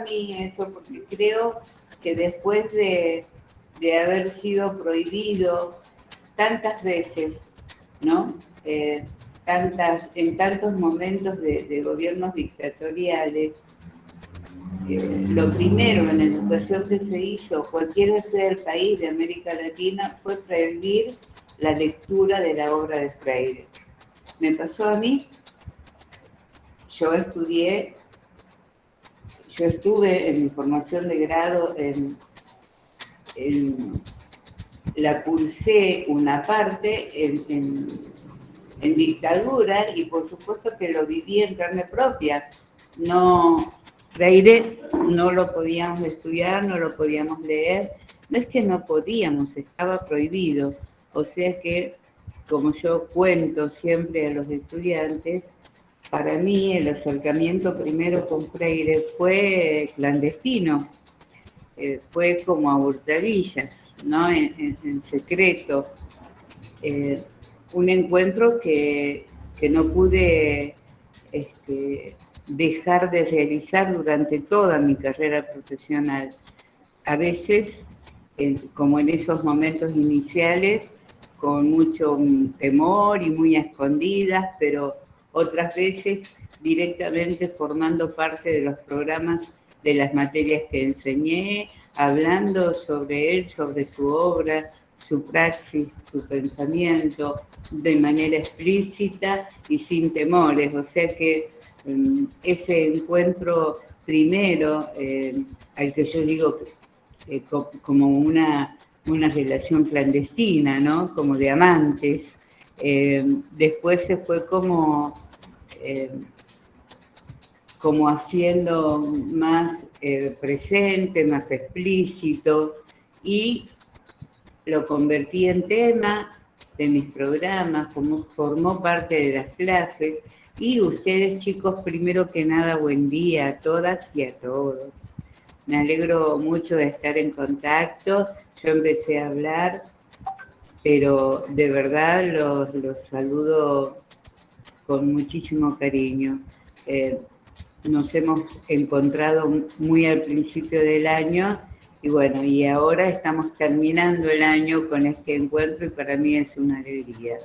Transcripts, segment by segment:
a mí eso, porque creo que después de haber sido prohibido tantas veces, ¿no? En tantos momentos de gobiernos dictatoriales, lo primero en educación que se hizo, cualquiera sea el país de América Latina, fue prohibir la lectura de la obra de Freire. Me pasó a mí, yo estuve en mi formación de grado la cursé una parte en dictadura y por supuesto que lo viví en carne propia. No, Freire no lo podíamos estudiar, no lo podíamos leer. No es que no podíamos, estaba prohibido. O sea que, como yo cuento siempre a los estudiantes, para mí el acercamiento primero con Freire fue clandestino. Fue como a hurtadillas, ¿no? En secreto. Un encuentro que no pude dejar de realizar durante toda mi carrera profesional. A veces, como en esos momentos iniciales, con mucho temor y muy a escondidas, pero otras veces directamente formando parte de los programas de las materias que enseñé, hablando sobre él, sobre su obra, su praxis, su pensamiento, de manera explícita y sin temores. O sea que ese encuentro primero, al que yo digo como una relación clandestina, ¿no? Como de amantes, después se fue como haciendo más presente, más explícito, y lo convertí en tema de mis programas, como formó parte de las clases. Y ustedes, chicos, primero que nada, buen día a todas y a todos. Me alegro mucho de estar en contacto. Yo empecé a hablar, pero de verdad los saludo con muchísimo cariño. Nos hemos encontrado muy al principio del año y bueno, y ahora estamos terminando el año con este encuentro y para mí es una alegría.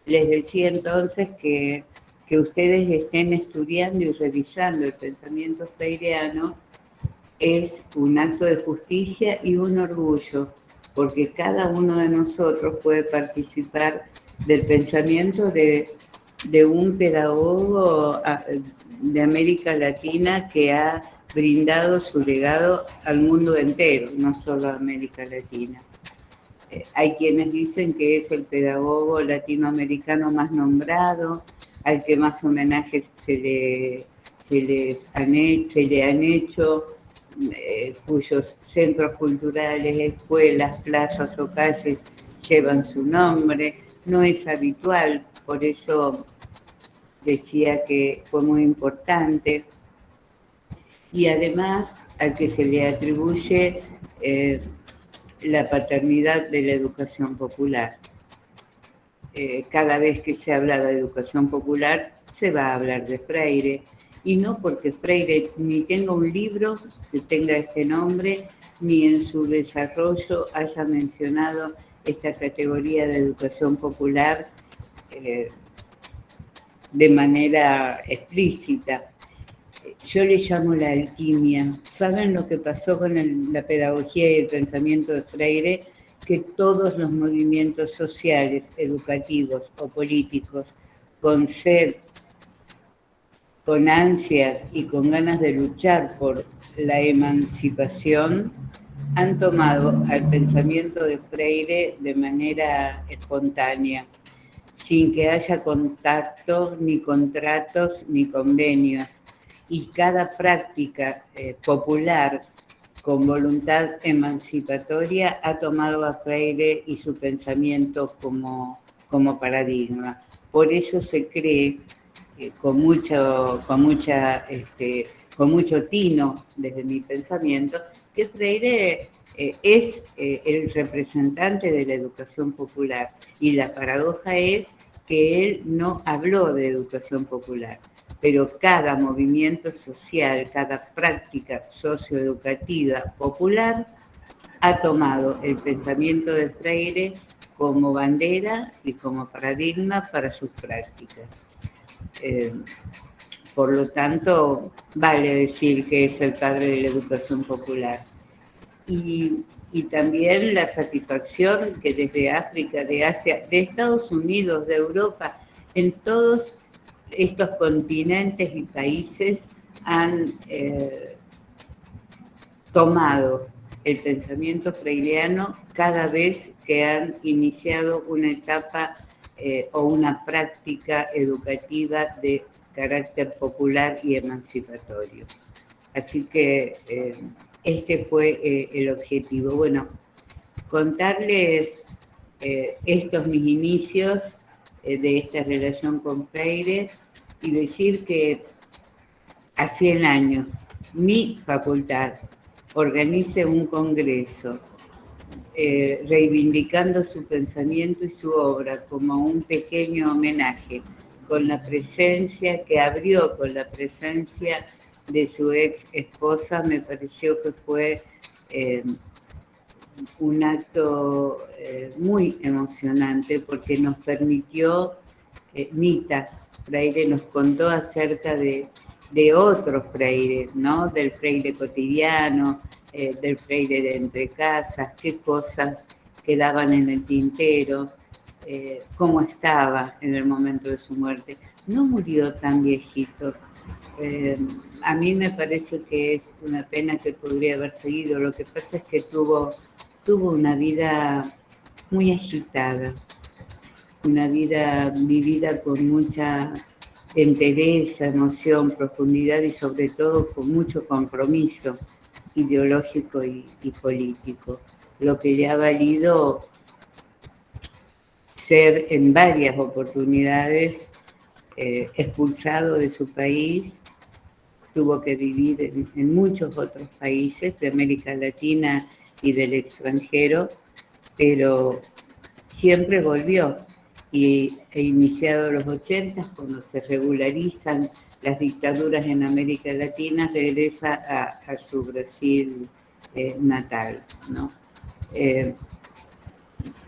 Les decía entonces que ustedes estén estudiando y revisando el pensamiento freireano es un acto de justicia y un orgullo, porque cada uno de nosotros puede participar del pensamiento de un pedagogo de América Latina que ha brindado su legado al mundo entero, no solo a América Latina. Hay quienes dicen que es el pedagogo latinoamericano más nombrado, al que más homenajes se le han hecho, cuyos centros culturales, escuelas, plazas o calles llevan su nombre. No es habitual, por eso decía que fue muy importante. Y además al que se le atribuye la paternidad de la educación popular. Cada vez que se habla de educación popular se va a hablar de Freire, y no porque Freire ni tenga un libro que tenga este nombre, ni en su desarrollo haya mencionado esta categoría de educación popular de manera explícita. Yo le llamo la alquimia. ¿Saben lo que pasó con la pedagogía y el pensamiento de Freire? Que todos los movimientos sociales, educativos o políticos, con sed, con ansias y con ganas de luchar por la emancipación, han tomado al pensamiento de Freire de manera espontánea, sin que haya contacto, ni contratos, ni convenios. Y cada práctica popular con voluntad emancipatoria ha tomado a Freire y su pensamiento como paradigma. Por eso se cree con mucho tino desde mi pensamiento que Freire es el representante de la educación popular, y la paradoja es que él no habló de educación popular. pero cada movimiento social, cada práctica socioeducativa popular ha tomado el pensamiento de Freire como bandera y como paradigma para sus prácticas. Por lo tanto, vale decir que es el padre de la educación popular. Y también la satisfacción que desde África, de Asia, de Estados Unidos, de Europa, en todos estos continentes y países han tomado el pensamiento freireano cada vez que han iniciado una etapa o una práctica educativa de carácter popular y emancipatorio. Así que este fue el objetivo. Bueno, contarles estos mis inicios de esta relación con Freire y decir que a 100 años mi facultad organice un congreso reivindicando su pensamiento y su obra como un pequeño homenaje, con la presencia que abrió, con la presencia de su ex esposa, me pareció que fue un acto muy emocionante porque nos permitió, Nita Freire nos contó acerca de otros Freire, ¿no? Del Freire cotidiano, del Freire de entre casas, qué cosas quedaban en el tintero, cómo estaba en el momento de su muerte. No murió tan viejito. A mí me parece que es una pena que podría haber seguido. Lo que pasa es que tuvo una vida muy agitada, una vida vivida con mucha entereza, emoción, profundidad y sobre todo con mucho compromiso ideológico y político, lo que le ha valido ser en varias oportunidades expulsado de su país, tuvo que vivir en muchos otros países de América Latina y del extranjero, pero siempre volvió. E iniciado los 80, cuando se regularizan las dictaduras en América Latina, regresa a su Brasil natal, ¿no?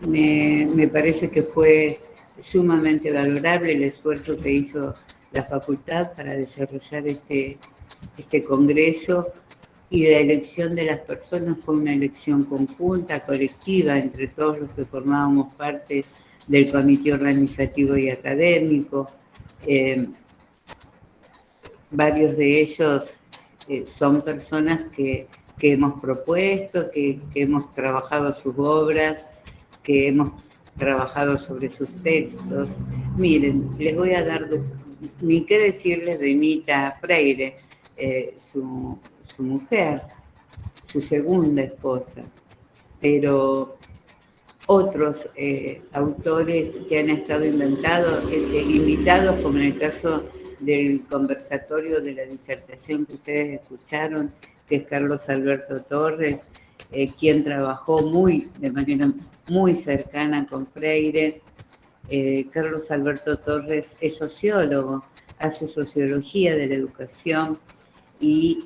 Me parece que fue sumamente valorable el esfuerzo que hizo la facultad para desarrollar este congreso, y la elección de las personas fue una elección conjunta, colectiva, entre todos los que formábamos parte del comité organizativo y académico. Varios de ellos son personas que hemos propuesto, que hemos trabajado sus obras, que hemos trabajado sobre sus textos. Miren, les voy a dar ni qué decirles de Nita Freire, su mujer, su segunda esposa, pero otros autores que han estado invitados, como en el caso del conversatorio de la disertación que ustedes escucharon, que es Carlos Alberto Torres, quien trabajó de manera muy cercana con Freire. Carlos Alberto Torres es sociólogo, hace sociología de la educación y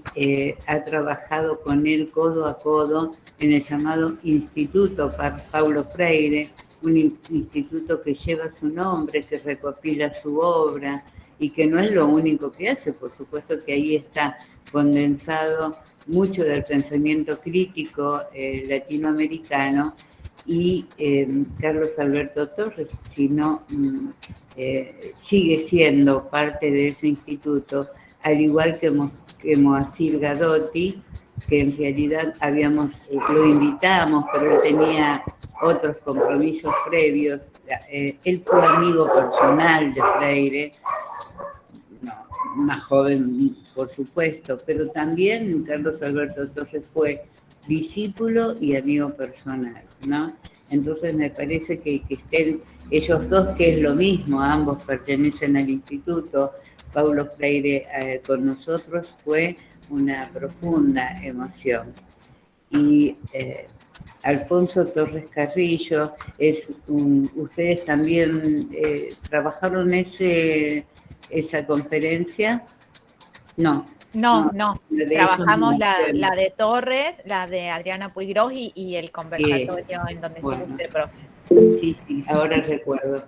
ha trabajado con él codo a codo en el llamado Instituto Paulo Freire, un instituto que lleva su nombre, que recopila su obra y que no es lo único que hace. Por supuesto que ahí está condensado mucho del pensamiento crítico latinoamericano, y Carlos Alberto Torres, si no, sigue siendo parte de ese instituto, al igual que Moacir Gadotti, que en realidad lo invitamos, pero él tenía otros compromisos previos. Él fue amigo personal de Freire, más joven, por supuesto, pero también Carlos Alberto Torres fue discípulo y amigo personal, ¿no? Entonces me parece que estén ellos dos, que es lo mismo, ambos pertenecen al instituto, Paulo Freire con nosotros, fue una profunda emoción. Y Alfonso Torres Carrillo, ustedes también trabajaron ese esa conferencia. No, No, no, no. la de ellos Trabajamos no. la de Torres, la de Adriana Puigros y el conversatorio en donde estuvo Bueno, usted, profe. sí, ahora recuerdo.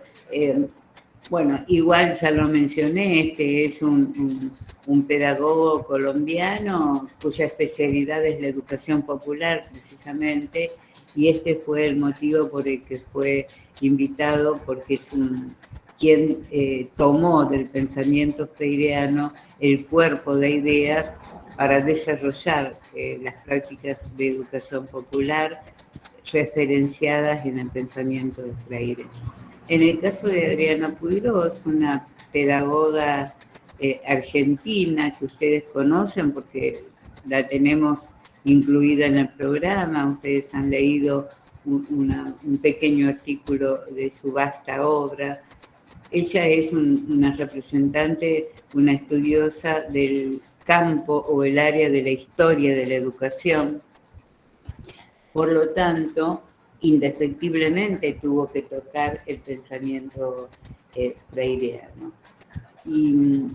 Bueno, igual ya lo mencioné, este es un pedagogo colombiano cuya especialidad es la educación popular, precisamente, y este fue el motivo por el que fue invitado, porque es quien tomó del pensamiento freireano el cuerpo de ideas para desarrollar las prácticas de educación popular referenciadas en el pensamiento de Freire. En el caso de Adriana Puigros, una pedagoga argentina que ustedes conocen porque la tenemos incluida en el programa, ustedes han leído un pequeño artículo de su vasta obra. Ella es una representante, una estudiosa del campo o el área de la historia de la educación. Por lo tanto, indefectiblemente tuvo que tocar el pensamiento freireano. Y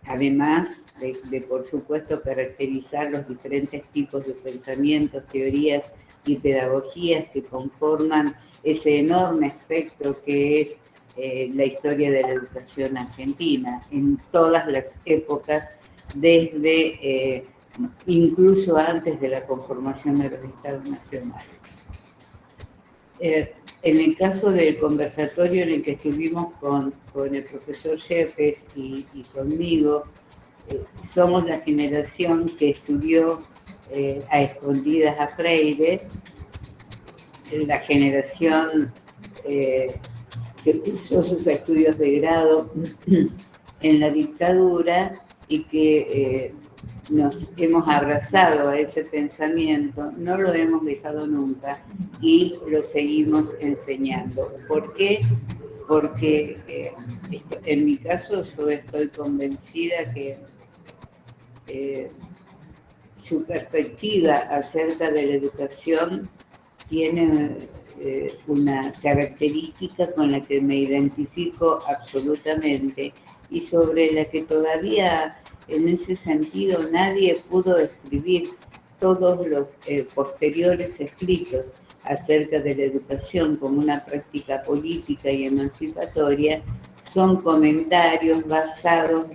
además de, por supuesto, caracterizar los diferentes tipos de pensamientos, teorías y pedagogías que conforman ese enorme espectro que es la historia de la educación argentina, en todas las épocas, desde incluso antes de la conformación de los Estados Nacionales. En el caso del conversatorio en el que estuvimos con el profesor Yepes y conmigo, somos la generación que estudió a escondidas a Freire, la generación que cursó sus estudios de grado en la dictadura y que nos hemos abrazado a ese pensamiento, no lo hemos dejado nunca y lo seguimos enseñando. ¿Por qué? Porque en mi caso yo estoy convencida que su perspectiva acerca de la educación tiene una característica con la que me identifico absolutamente y sobre la que todavía en ese sentido nadie pudo escribir. Todos los posteriores escritos acerca de la educación como una práctica política y emancipatoria son comentarios basados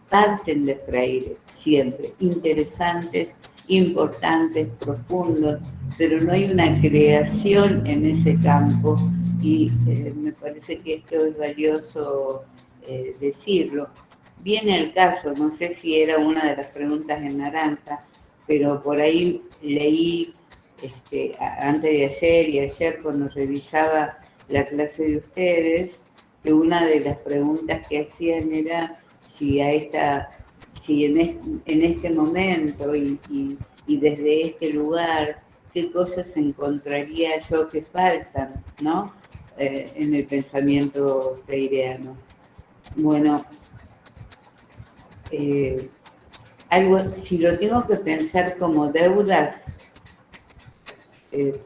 parten de Freire, siempre interesantes, importantes, profundos, pero no hay una creación en ese campo y me parece que esto es valioso decirlo. Viene el caso, no sé si era una de las preguntas en naranja, pero por ahí leí antes de ayer y ayer cuando revisaba la clase de ustedes, que una de las preguntas que hacían era si en este momento y desde este lugar, qué cosas encontraría yo que faltan, ¿no? En el pensamiento freireano. Bueno, si lo tengo que pensar como deudas,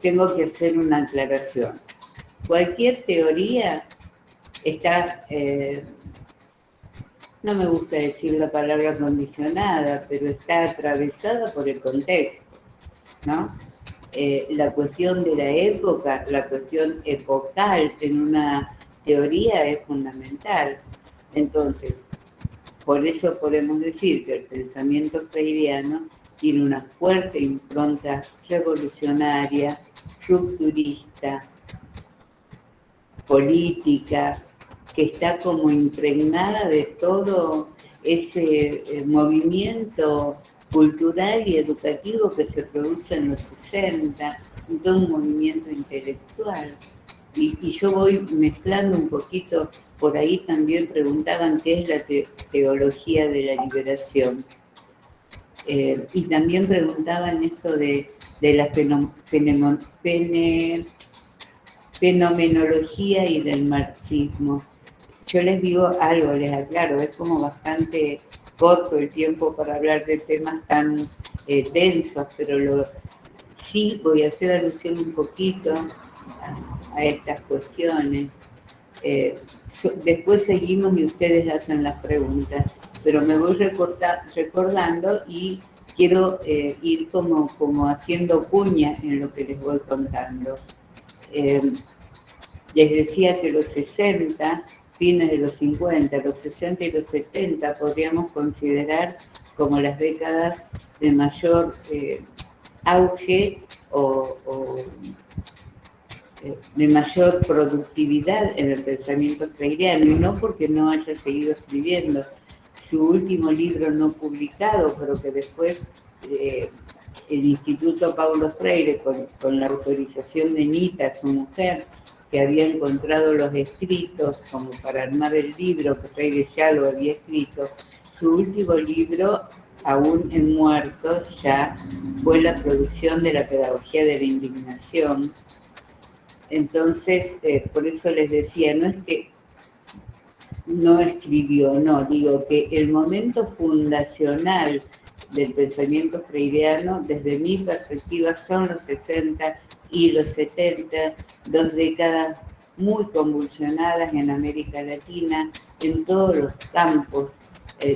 tengo que hacer una aclaración. Cualquier teoría está, no me gusta decir la palabra condicionada, pero está atravesada por el contexto, ¿no? La cuestión de la época, la cuestión epocal en una teoría es fundamental. Entonces, por eso podemos decir que el pensamiento freireano tiene una fuerte impronta revolucionaria, rupturista, política, que está como impregnada de todo ese movimiento cultural y educativo que se produce en los 60, todo un movimiento intelectual. Y yo voy mezclando un poquito, por ahí también preguntaban qué es la teología de la liberación. Y también preguntaban esto de la fenomenología y del marxismo. Yo les digo algo, les aclaro, es como bastante corto el tiempo para hablar de temas tan densos, pero sí voy a hacer alusión un poquito a estas cuestiones. después seguimos y ustedes hacen las preguntas, pero me voy recordando y quiero ir como haciendo cuña en lo que les voy contando. Les decía que los 60, fines de los 50, los 60 y los 70 podríamos considerar como las décadas de mayor auge o de mayor productividad en el pensamiento freiriano, y no porque no haya seguido escribiendo. Su último libro no publicado, pero que después el Instituto Paulo Freire, con la autorización de Nita, su mujer, que había encontrado los escritos como para armar el libro, que Freire ya lo había escrito, su último libro, aún en muerto, ya fue la producción de la pedagogía de la indignación. Entonces, por eso les decía, no es que no escribió, no, digo que el momento fundacional del pensamiento freireano, desde mi perspectiva, son los 60 y los 70, 2 décadas muy convulsionadas en América Latina, en todos los campos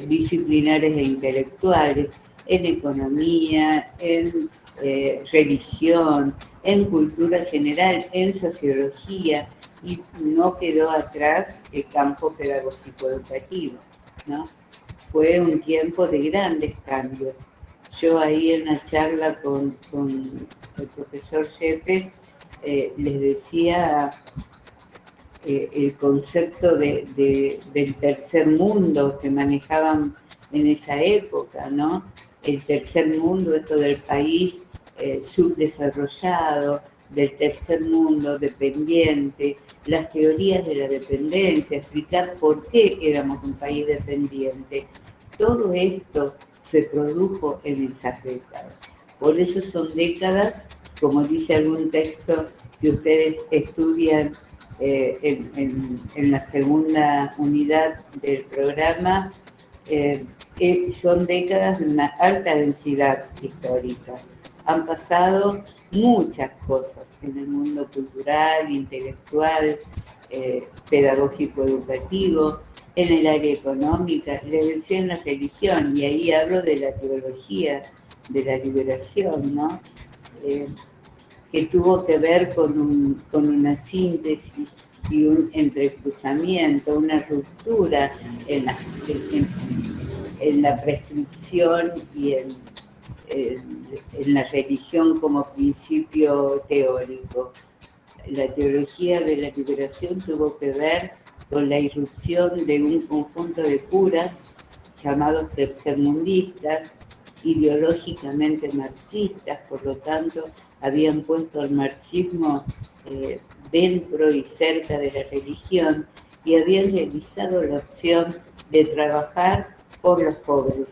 disciplinares e intelectuales, en economía, en religión, en cultura general, en sociología, y no quedó atrás el campo pedagógico educativo, ¿no? Fue un tiempo de grandes cambios. Yo ahí en la charla con el profesor Yepes les decía el concepto del tercer mundo que manejaban en esa época, ¿no? El tercer mundo, esto del país subdesarrollado, del tercer mundo dependiente, las teorías de la dependencia, explicar por qué éramos un país dependiente. Todo esto se produjo en esas décadas. Por eso son décadas, como dice algún texto que ustedes estudian en la segunda unidad del programa, son décadas de una alta densidad histórica. Han pasado muchas cosas en el mundo cultural, intelectual, pedagógico-educativo, en el área económica, les decía en la religión, y ahí hablo de la teología de la liberación, ¿no? Que tuvo que ver con una síntesis y un entrecruzamiento, una ruptura en la prescripción y en la religión como principio teórico. La teología de la liberación tuvo que ver con la irrupción de un conjunto de curas llamados tercermundistas, ideológicamente marxistas, por lo tanto habían puesto el marxismo dentro y cerca de la religión y habían realizado la opción de trabajar por los pobres,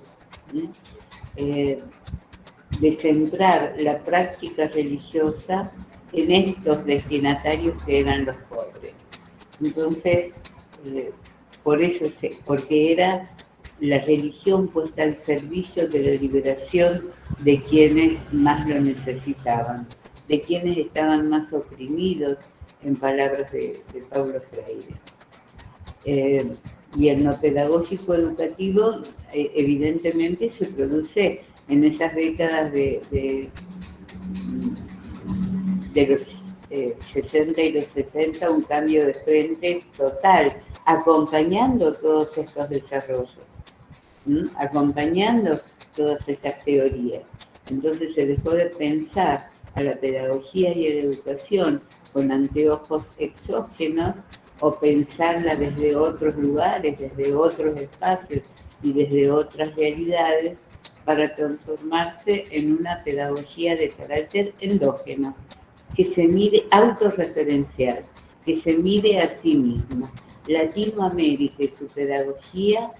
de centrar la práctica religiosa en estos destinatarios que eran los pobres. Entonces, por eso porque era la religión puesta al servicio de la liberación de quienes más lo necesitaban, de quienes estaban más oprimidos, en palabras de Paulo Freire. Y el no pedagógico educativo evidentemente se produce en esas décadas de los 60 y los 70, un cambio de frente total, acompañando todos estos desarrollos, acompañando todas estas teorías. Entonces se dejó de pensar a la pedagogía y a la educación con anteojos exógenos o pensarla desde otros lugares, desde otros espacios y desde otras realidades para transformarse en una pedagogía de carácter endógeno, que se mire autorreferencial, que se mire a sí misma. Latinoamérica y su pedagogía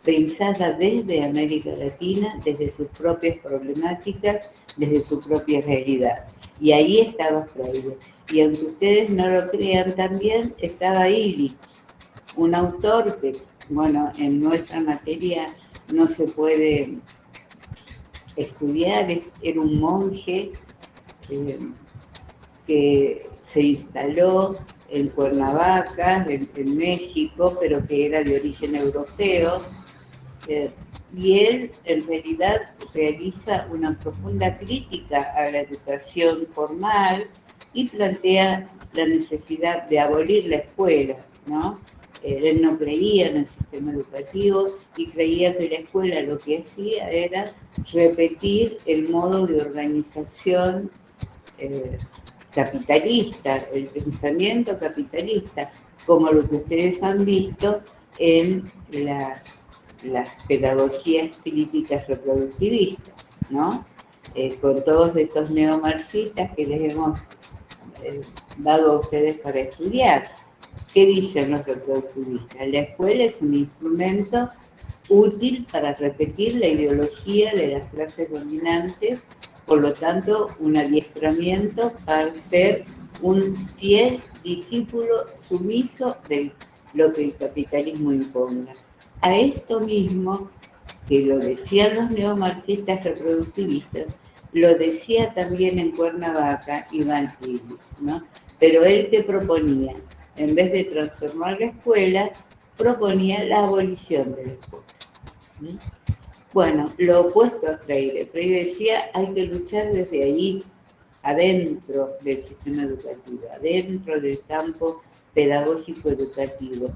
pensada desde América Latina, desde sus propias problemáticas, desde su propia realidad. Y ahí estaba Freire. Y aunque ustedes no lo crean, también estaba Illich, un autor que, bueno, en nuestra materia no se puede estudiar, era un monje que se instaló en Cuernavaca, en México, pero que era de origen europeo, y él en realidad realiza una profunda crítica a la educación formal y plantea la necesidad de abolir la escuela, ¿no? Él no creía en el sistema educativo y creía que la escuela lo que hacía era repetir el modo de organización capitalista, el pensamiento capitalista, como lo que ustedes han visto en las pedagogías críticas reproductivistas, ¿no? Con todos estos neomarxistas que les hemos dado a ustedes para estudiar. ¿Qué dicen los reproductivistas? La escuela es un instrumento útil para repetir la ideología de las clases dominantes, por lo tanto, un adiestramiento para ser un fiel discípulo sumiso de lo que el capitalismo imponga. A esto mismo, que lo decían los neomarxistas reproductivistas, lo decía también en Cuernavaca Iván Illich, ¿no? Pero él, ¿qué proponía? En vez de transformar la escuela, proponía la abolición de la escuela. ¿Sí? Bueno, lo opuesto a Freire. Freire decía, hay que luchar desde ahí, adentro del sistema educativo, adentro del campo pedagógico educativo,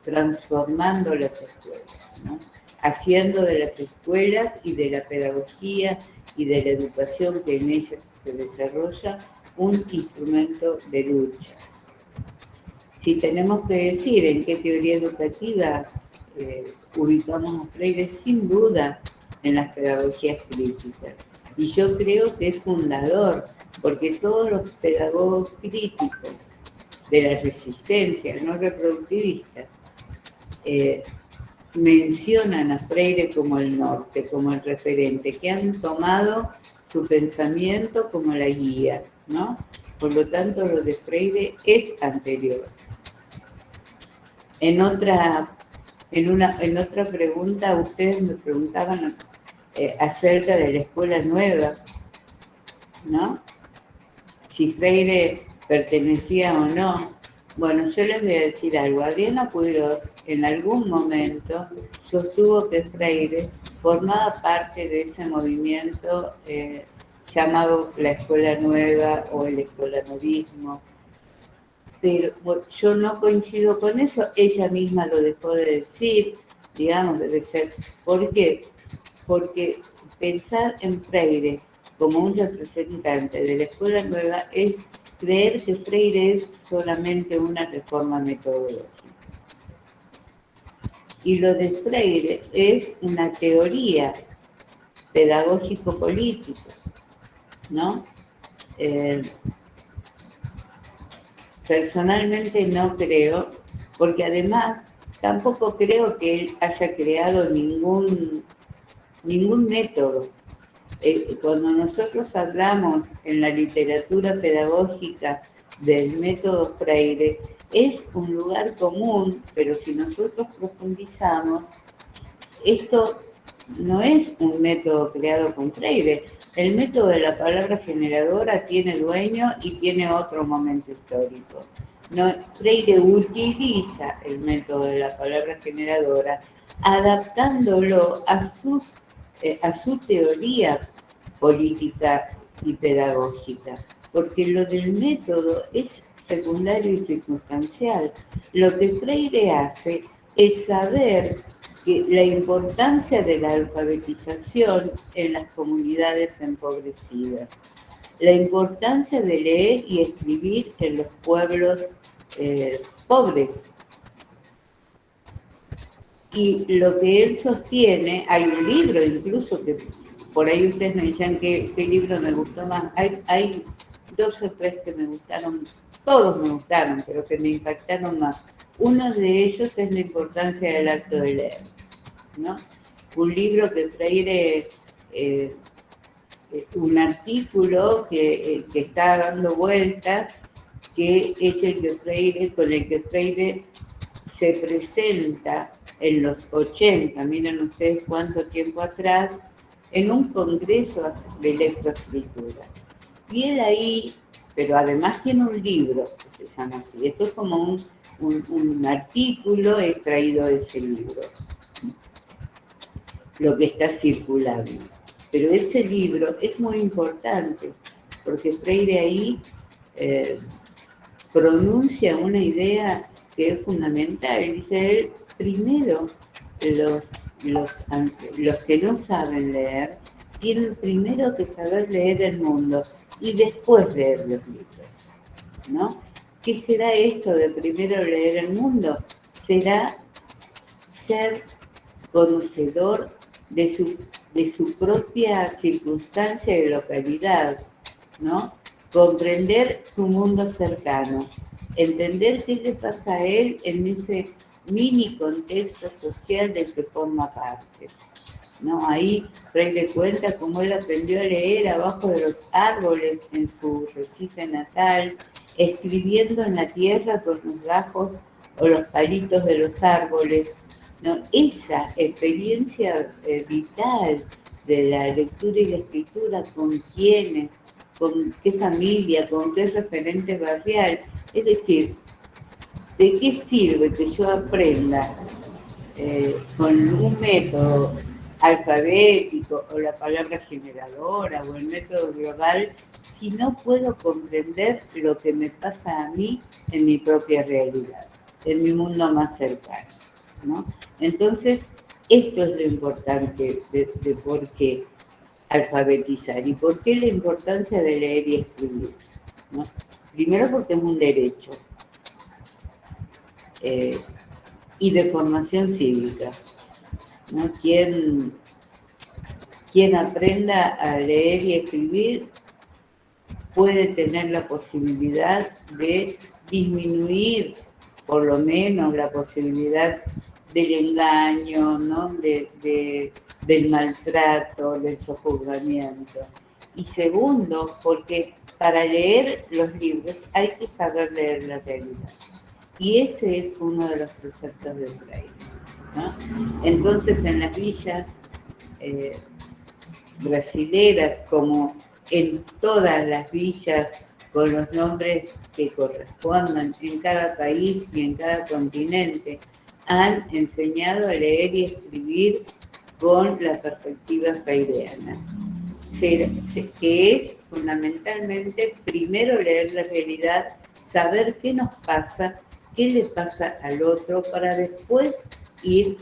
transformando las escuelas, ¿no? Haciendo de las escuelas y de la pedagogía y de la educación que en ellas se desarrolla un instrumento de lucha. Si tenemos que decir en qué teoría educativa ubicamos a Freire, sin duda en las pedagogías críticas. Y yo creo que es fundador, porque todos los pedagogos críticos de la resistencia, no reproductivistas, mencionan a Freire como el norte, como el referente, que han tomado su pensamiento como la guía, ¿no? Por lo tanto, lo de Freire es anterior. En otra pregunta, ustedes me preguntaban acerca de la escuela nueva, ¿no? Si Freire pertenecía o no. Bueno, yo les voy a decir algo. Adriana Puigros en algún momento sostuvo que Freire formaba parte de ese movimiento llamado la escuela nueva o el escolanurismo. Pero yo no coincido con eso, ella misma lo dejó de decir, digamos, debe ser. ¿Por qué? Porque pensar en Freire como un representante de la escuela nueva es creer que Freire es solamente una reforma metodológica. Y lo de Freire es una teoría pedagógico-política, ¿no? Personalmente no creo, porque además tampoco creo que él haya creado ningún método. Cuando nosotros hablamos en la literatura pedagógica del método Freire, es un lugar común, pero si nosotros profundizamos, esto no es un método creado con Freire. El método de la palabra generadora tiene dueño y tiene otro momento histórico. No, Freire utiliza el método de la palabra generadora adaptándolo a su teoría política y pedagógica, porque lo del método es secundario y circunstancial. Lo que Freire hace es saber que la importancia de la alfabetización en las comunidades empobrecidas, la importancia de leer y escribir en los pueblos pobres. Y lo que él sostiene, hay un libro incluso que por ahí ustedes me decían qué libro me gustó más. Hay 2 o 3 que me gustaron, todos me gustaron, pero que me impactaron más. Uno de ellos es la importancia del acto de leer, ¿no? Un libro que Freire, un artículo que está dando vueltas, que es el que Freire, con el que Freire se presenta en los 80, miren ustedes cuánto tiempo atrás, en un congreso de lectoescritura. Y él ahí pero además tiene un libro que se llama así. Esto es como un artículo extraído de ese libro, lo que está circulando. Pero ese libro es muy importante, porque Freire ahí pronuncia una idea que es fundamental. Dice él, primero, los que no saben leer tienen primero que saber leer el mundo y después leer los libros, ¿no? ¿Qué será esto de primero leer el mundo? Será ser conocedor de su propia circunstancia y localidad, ¿no? Comprender su mundo cercano, entender qué le pasa a él en ese mini contexto social del que forma parte, ¿no? Ahí Freire cuenta cómo él aprendió a leer abajo de los árboles en su Recife natal, escribiendo en la tierra con los gajos o los palitos de los árboles, ¿no? Esa experiencia vital de la lectura y la escritura, con quiénes, con qué familia, con qué referente barrial. Es decir, ¿de qué sirve que yo aprenda con un método alfabético o la palabra generadora o el método global si no puedo comprender lo que me pasa a mí en mi propia realidad, en mi mundo más cercano, ¿no? Entonces, esto es lo importante de por qué alfabetizar y por qué la importancia de leer y escribir, ¿no? Primero porque es un derecho y de formación cívica, ¿no? Quien aprenda a leer y escribir puede tener la posibilidad de disminuir, por lo menos, la posibilidad del engaño, ¿no? Del maltrato, del sojuzgamiento. Y segundo, porque para leer los libros hay que saber leer la realidad. Y ese es uno de los preceptos de Freire, ¿no? Entonces, en las villas brasileras, como en todas las villas con los nombres que correspondan en cada país y en cada continente, han enseñado a leer y escribir con la perspectiva freireana, que es fundamentalmente primero leer la realidad, saber qué nos pasa, qué le pasa al otro, para después ir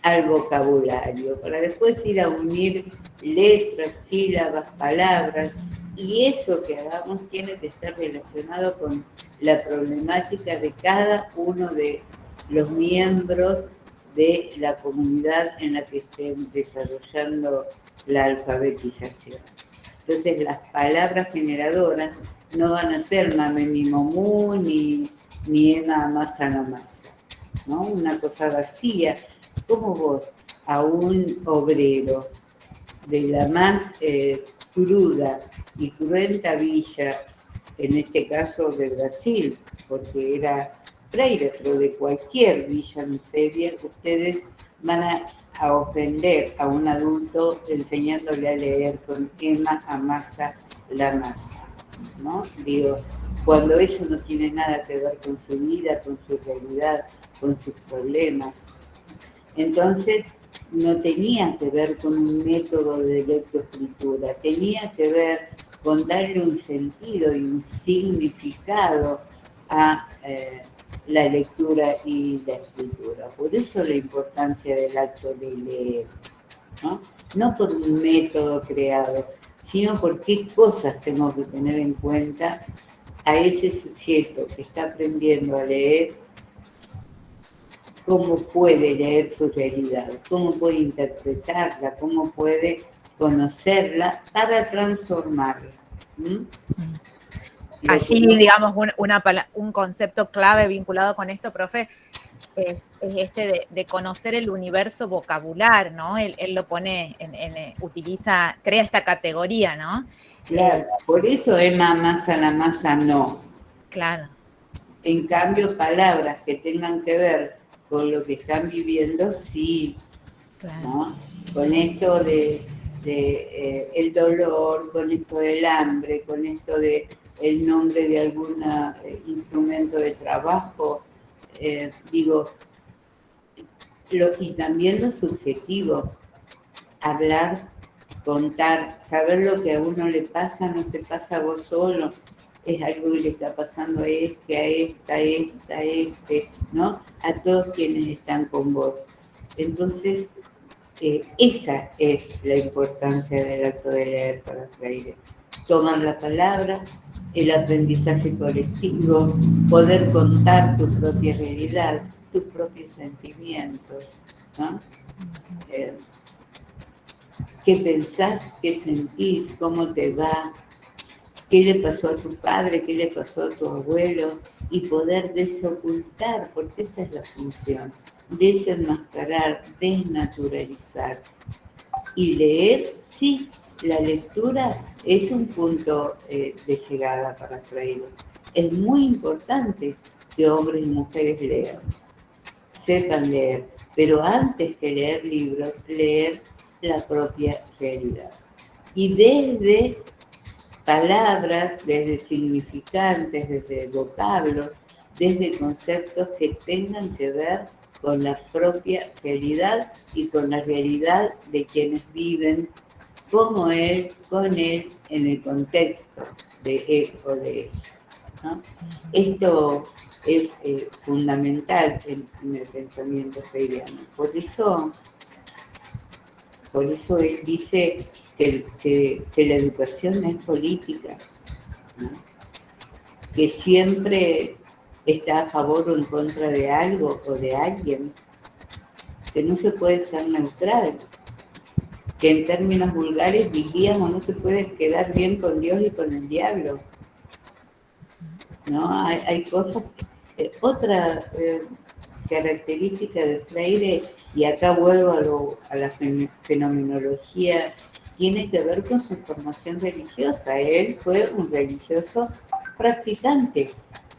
al vocabulario, para después ir a unir letras, sílabas, palabras, y eso que hagamos tiene que estar relacionado con la problemática de cada uno de los miembros de la comunidad en la que estén desarrollando la alfabetización. Entonces, las palabras generadoras no van a ser mame ni momú, ni ema amasa la masa, ¿no? Una cosa vacía. ¿Cómo vos a un obrero de la más cruda y cruenta villa, en este caso de Brasil, porque era Freire, pero de cualquier villa miseria, ustedes van a ofender a un adulto enseñándole a leer con ema amasa la masa, ¿no? Digo, cuando eso no tiene nada que ver con su vida, con su realidad, con sus problemas. Entonces, no tenía que ver con un método de lectoescritura, tenía que ver con darle un sentido y un significado a la lectura y la escritura. Por eso la importancia del acto de leer, ¿no? No por un método creado, sino por qué cosas tengo que tener en cuenta a ese sujeto que está aprendiendo a leer, cómo puede leer su realidad, cómo puede interpretarla, cómo puede conocerla para transformarla. Allí, digamos, un concepto clave vinculado con esto, profe, es este de conocer el universo vocabular, ¿no? Él lo pone, crea esta categoría, ¿no? Claro, por eso ema amasa la masa no. Claro. En cambio, palabras que tengan que ver con lo que están viviendo, sí, claro, ¿no? Con esto de de el dolor, con esto del hambre, con esto de el nombre de algún instrumento de trabajo, y también lo subjetivo, hablar, contar, saber lo que a uno le pasa, no te pasa a vos solo, es algo que le está pasando a este, ¿no? A todos quienes están con vos. Entonces, esa es la importancia del acto de leer para Freire. Tomar la palabra, el aprendizaje colectivo, poder contar tu propia realidad, tus propios sentimientos, ¿no? ¿Qué pensás? ¿Qué sentís? ¿Cómo te va? ¿Qué le pasó a tu padre? ¿Qué le pasó a tu abuelo? Y poder desocultar, porque esa es la función, desenmascarar, desnaturalizar. Y leer, sí, la lectura es un punto de llegada para Freire. Es muy importante que hombres y mujeres lean, sepan leer, pero antes que leer libros, leer la propia realidad. Y desde palabras, desde significantes, desde vocablos, desde conceptos que tengan que ver con la propia realidad y con la realidad de quienes viven como él, con él, en el contexto de él o de ella, ¿no? Esto es fundamental en el pensamiento freiriano. Por eso él dice que la educación es política, ¿no? Que siempre está a favor o en contra de algo o de alguien, que no se puede ser neutral, que en términos vulgares diríamos no se puede quedar bien con Dios y con el diablo, ¿no? Hay cosas, otra característica de Freire, y acá vuelvo a la fenomenología, tiene que ver con su formación religiosa. Él fue un religioso practicante,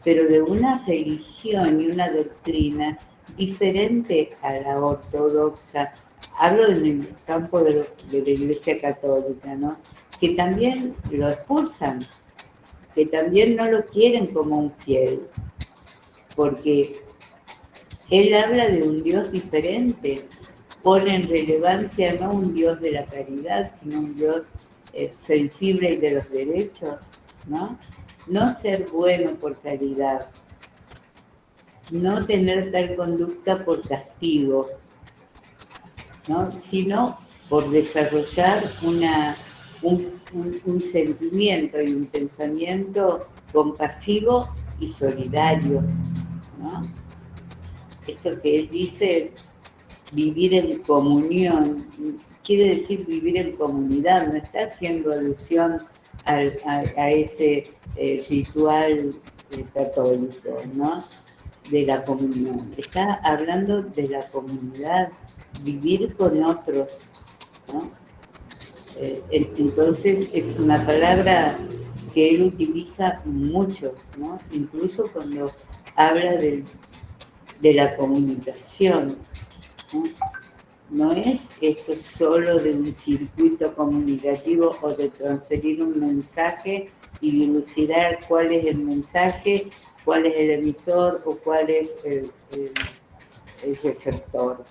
pero de una religión y una doctrina diferente a la ortodoxa. Hablo en el campo de la Iglesia Católica, ¿no? Que también lo expulsan, que también no lo quieren como un fiel, porque él habla de un Dios diferente, pone en relevancia no un Dios de la caridad, sino un Dios sensible y de los derechos, ¿no? No ser bueno por caridad, no tener tal conducta por castigo, ¿no? Sino por desarrollar un sentimiento y un pensamiento compasivo y solidario, ¿no? Esto que él dice, vivir en comunión, quiere decir vivir en comunidad, no está haciendo alusión a ese ritual católico, ¿no? De la comunión. Está hablando de la comunidad, vivir con otros, ¿no? Entonces es una palabra que él utiliza mucho, ¿no? Incluso cuando habla de la comunicación, ¿no? No es esto solo de un circuito comunicativo o de transferir un mensaje y dilucidar cuál es el mensaje, cuál es el emisor o cuál es el receptor.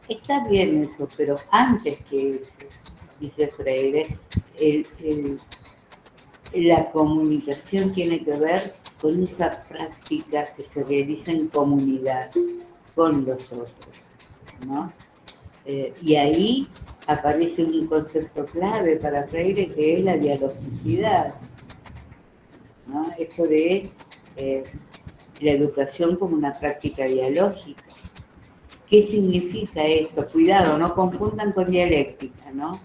Está bien eso, pero antes que eso, dice Freire, la comunicación tiene que ver con esa práctica que se realiza en comunidad con los otros, ¿no? Y ahí aparece un concepto clave para Freire, que es la dialogicidad, ¿no? Esto de la educación como una práctica dialógica. ¿Qué significa esto? Cuidado, no confundan con dialéctica, ¿no?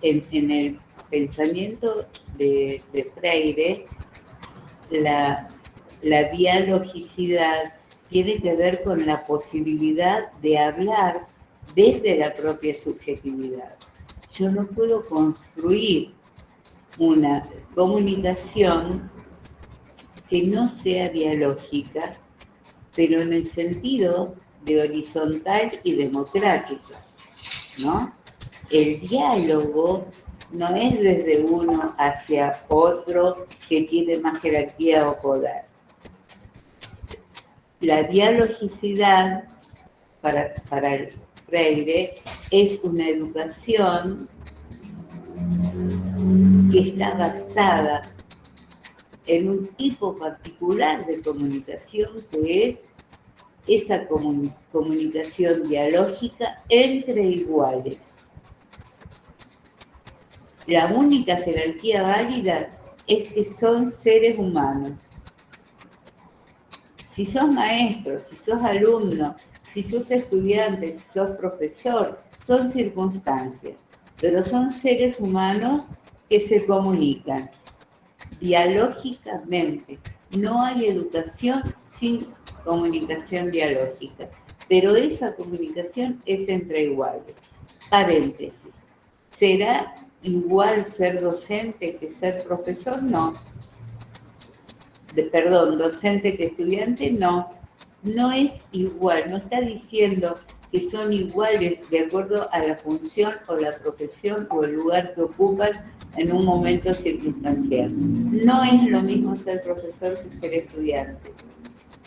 En el pensamiento de Freire, la dialogicidad tiene que ver con la posibilidad de hablar desde la propia subjetividad. Yo no puedo construir una comunicación que no sea dialógica, pero en el sentido de horizontal y democrática, ¿no? el diálogo no es desde uno hacia otro que tiene más jerarquía o poder. La dialogicidad para el Freire es una educación que está basada en un tipo particular de comunicación que es esa comunicación dialógica entre iguales. La única jerarquía válida es que son seres humanos. Si sos maestro, si sos alumno, si sos estudiante, si sos profesor, son circunstancias, pero son seres humanos que se comunican dialógicamente. No hay educación sin comunicación dialógica, pero esa comunicación es entre iguales. Paréntesis. ¿Será igual ser docente que ser profesor? No. Perdón, docente que estudiante, no. No es igual, no está diciendo que son iguales de acuerdo a la función o la profesión o el lugar que ocupan en un momento circunstancial. No es lo mismo ser profesor que ser estudiante.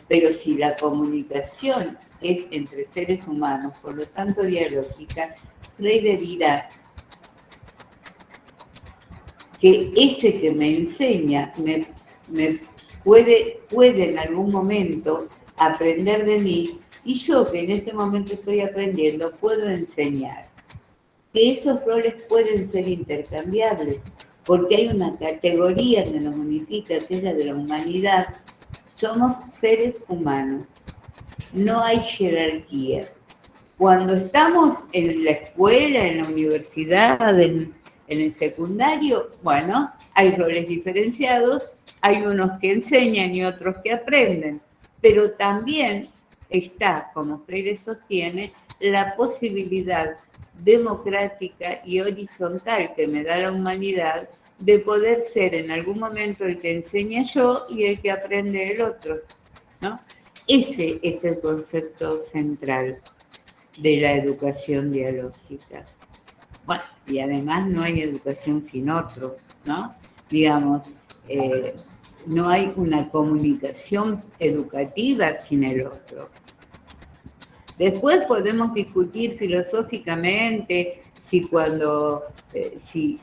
Pero si la comunicación es entre seres humanos, por lo tanto dialógica, Freire dirá que ese que me enseña me puede en algún momento aprender de mí, y yo que en este momento estoy aprendiendo puedo enseñar. Que esos roles pueden ser intercambiables, porque hay una categoría que nos unifica, que es la de la humanidad. Somos seres humanos, no hay jerarquía. Cuando estamos en la escuela, en la universidad, en el secundario, bueno, hay roles diferenciados, hay unos que enseñan y otros que aprenden, pero también está, como Freire sostiene, la posibilidad democrática y horizontal que me da la humanidad de poder ser en algún momento el que enseña yo y el que aprende el otro, ¿no? Ese es el concepto central de la educación dialógica. Bueno, y además no hay educación sin otro, ¿no? Digamos, no hay una comunicación educativa sin el otro. Después podemos discutir filosóficamente si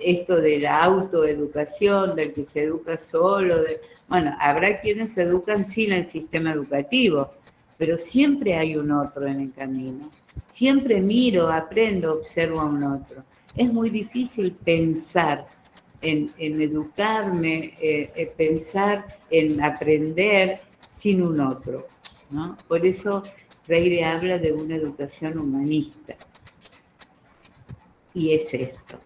esto de la autoeducación, del que se educa solo, bueno, habrá quienes se educan sin el sistema educativo, pero siempre hay un otro en el camino. Siempre miro, aprendo, observo a un otro. Es muy difícil pensar en educarme, pensar en aprender sin un otro, ¿no? Por eso Freire habla de una educación humanista. Y es esto.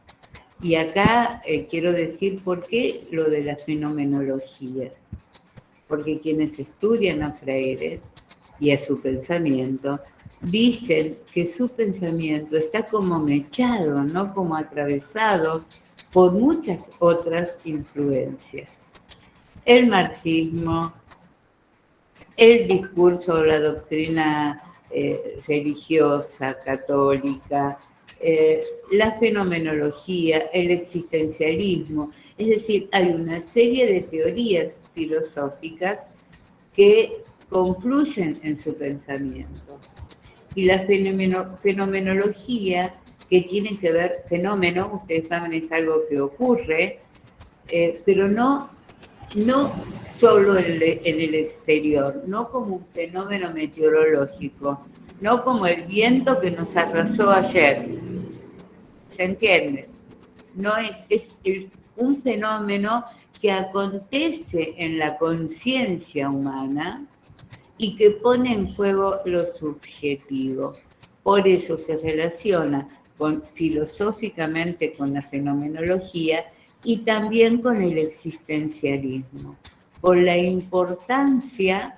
Y acá quiero decir por qué lo de la fenomenología. Porque quienes estudian a Freire y a su pensamiento, dicen que su pensamiento está como mechado, no como atravesado por muchas otras influencias. El marxismo, el discurso o la doctrina religiosa, católica, la fenomenología, el existencialismo. Es decir, hay una serie de teorías filosóficas que confluyen en su pensamiento. Y la fenomenología, que tiene que ver, fenómeno, ustedes saben, es algo que ocurre, pero no solo en el exterior, no como un fenómeno meteorológico, no como el viento que nos arrasó ayer. ¿Se entiende? No es un fenómeno que acontece en la conciencia humana y que pone en juego lo subjetivo. Por eso se relaciona filosóficamente con la fenomenología y también con el existencialismo, por la importancia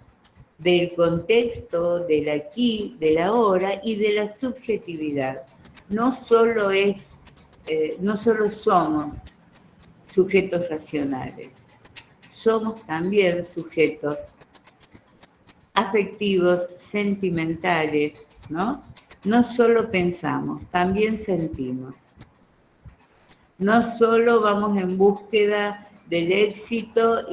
del contexto, del aquí, del ahora y de la subjetividad. No solo somos sujetos racionales, somos también sujetos afectivos, sentimentales, ¿no? No solo pensamos, también sentimos. No solo vamos en búsqueda del éxito,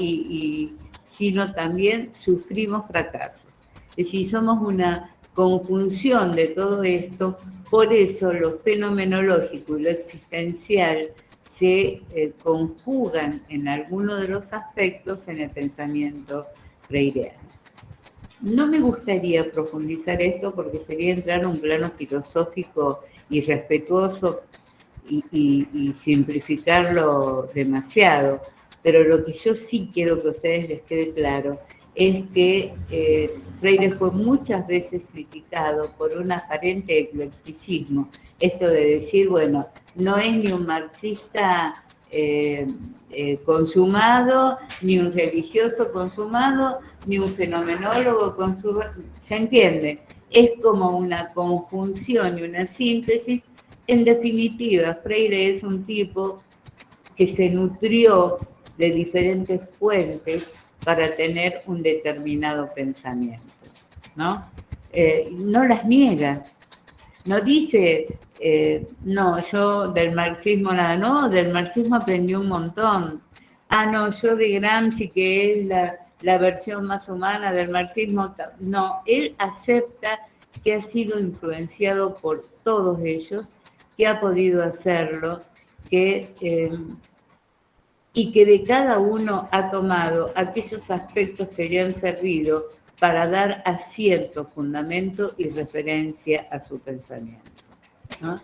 sino también sufrimos fracasos. Es decir, somos una conjunción de todo esto, por eso lo fenomenológico y lo existencial se conjugan en alguno de los aspectos en el pensamiento freireano. No me gustaría profundizar esto porque sería entrar en un plano filosófico irrespetuoso y simplificarlo demasiado, pero lo que yo sí quiero que a ustedes les quede claro es que Freire fue muchas veces criticado por un aparente eclecticismo, esto de decir, bueno, no es ni un marxista consumado, ni un religioso consumado, ni un fenomenólogo consumado, ¿se entiende? Es como una conjunción y una síntesis. En definitiva, Freire es un tipo que se nutrió de diferentes fuentes para tener un determinado pensamiento, ¿no? No las niega, no dice, no, yo del marxismo nada, no, del marxismo aprendí un montón. Ah, no, yo de Gramsci, que es la versión más humana del marxismo, no, él acepta que ha sido influenciado por todos ellos, que ha podido hacerlo, y que de cada uno ha tomado aquellos aspectos que le han servido para dar asiento, fundamento y referencia a su pensamiento, ¿no?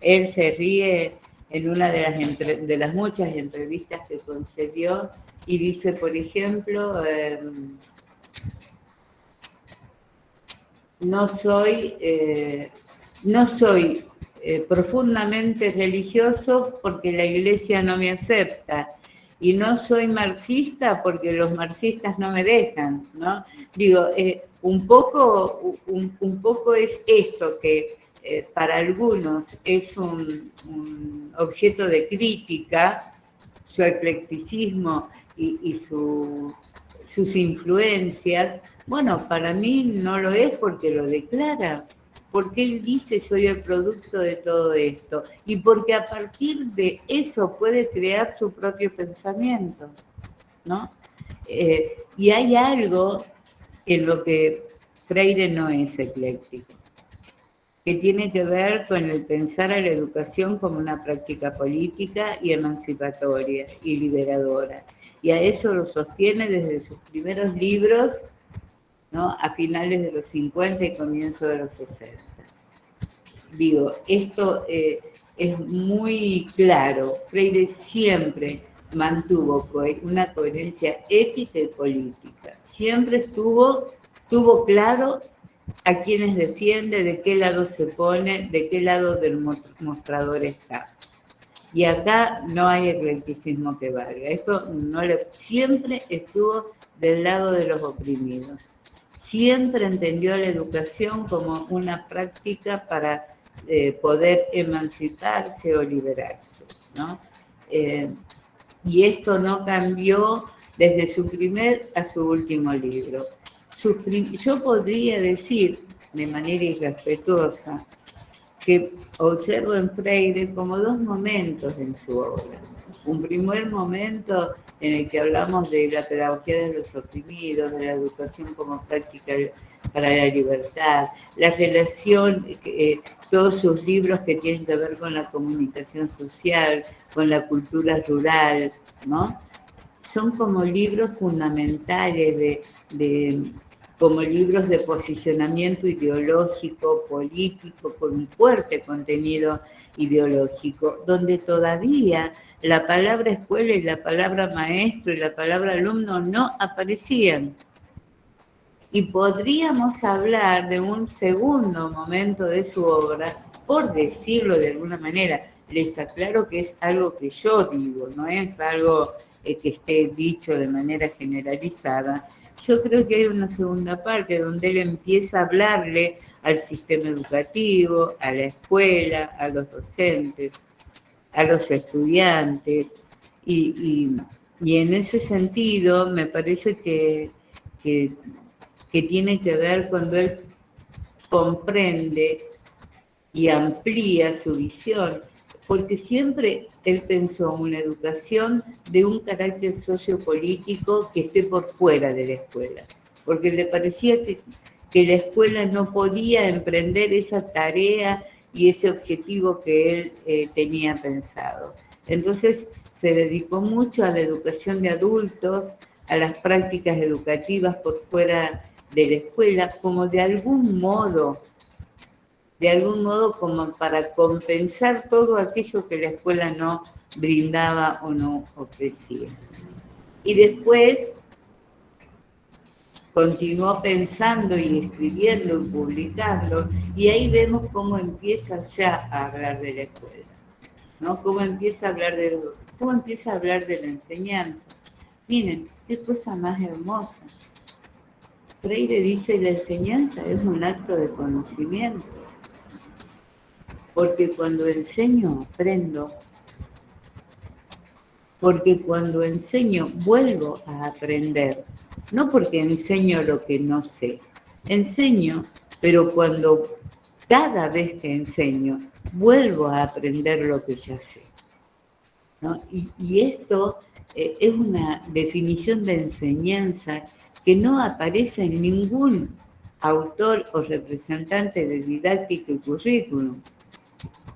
Él se ríe en una de las muchas entrevistas que concedió y dice, por ejemplo, no soy profundamente religioso porque la iglesia no me acepta, y no soy marxista porque los marxistas no me dejan, ¿no? Digo, un poco es esto que para algunos es un objeto de crítica, su eclecticismo y sus influencias. Bueno, para mí no lo es porque lo declara, porque él dice soy el producto de todo esto y porque a partir de eso puede crear su propio pensamiento, ¿no? Y hay algo en lo que Freire no es ecléctico, que tiene que ver con el pensar a la educación como una práctica política y emancipatoria y liberadora. Y a eso lo sostiene desde sus primeros libros, ¿no? A finales de los 50 y comienzo de los 60. Digo, esto es muy claro. Freire siempre mantuvo una coherencia ética y política. Siempre tuvo claro a quienes defiende, de qué lado se pone, de qué lado del mostrador está. Y acá no hay eclecticismo que valga. Esto siempre estuvo del lado de los oprimidos. Siempre entendió la educación como una práctica para poder emanciparse o liberarse, ¿no? Y esto no cambió desde su primer a su último libro. Yo podría decir, de manera irrespetuosa, que observo en Freire como dos momentos en su obra. Un primer momento en el que hablamos de la pedagogía de los oprimidos, de la educación como práctica para la libertad, la relación, todos sus libros que tienen que ver con la comunicación social, con la cultura rural, ¿no? Son como libros fundamentales como libros de posicionamiento ideológico, político, con un fuerte contenido ideológico, donde todavía la palabra escuela y la palabra maestro y la palabra alumno no aparecían. Y podríamos hablar de un segundo momento de su obra, por decirlo de alguna manera. Les aclaro que es algo que yo digo, no es algo que esté dicho de manera generalizada. Yo creo que hay una segunda parte donde él empieza a hablarle al sistema educativo, a la escuela, a los docentes, a los estudiantes, y en ese sentido me parece que tiene que ver cuando él comprende y amplía su visión. porque siempre él pensó una educación de un carácter sociopolítico que esté por fuera de la escuela, porque le parecía que la escuela no podía emprender esa tarea y ese objetivo que él tenía pensado. Entonces se dedicó mucho a la educación de adultos, a las prácticas educativas por fuera de la escuela, como de algún modo como para compensar todo aquello que la escuela no brindaba o no ofrecía. Y después continuó pensando y escribiendo y publicando, y ahí vemos cómo empieza ya a hablar de la escuela, ¿no? Cómo empieza a hablar de los, cómo empieza a hablar de la enseñanza. Miren, qué cosa más hermosa. Freire dice, la enseñanza es un acto de conocimiento, porque cuando enseño aprendo, porque cuando enseño vuelvo a aprender, no porque enseño lo que no sé, enseño, pero cuando cada vez que enseño vuelvo a aprender lo que ya sé, ¿no? Y esto es una definición de enseñanza que no aparece en ningún autor o representante de didáctica y currículum,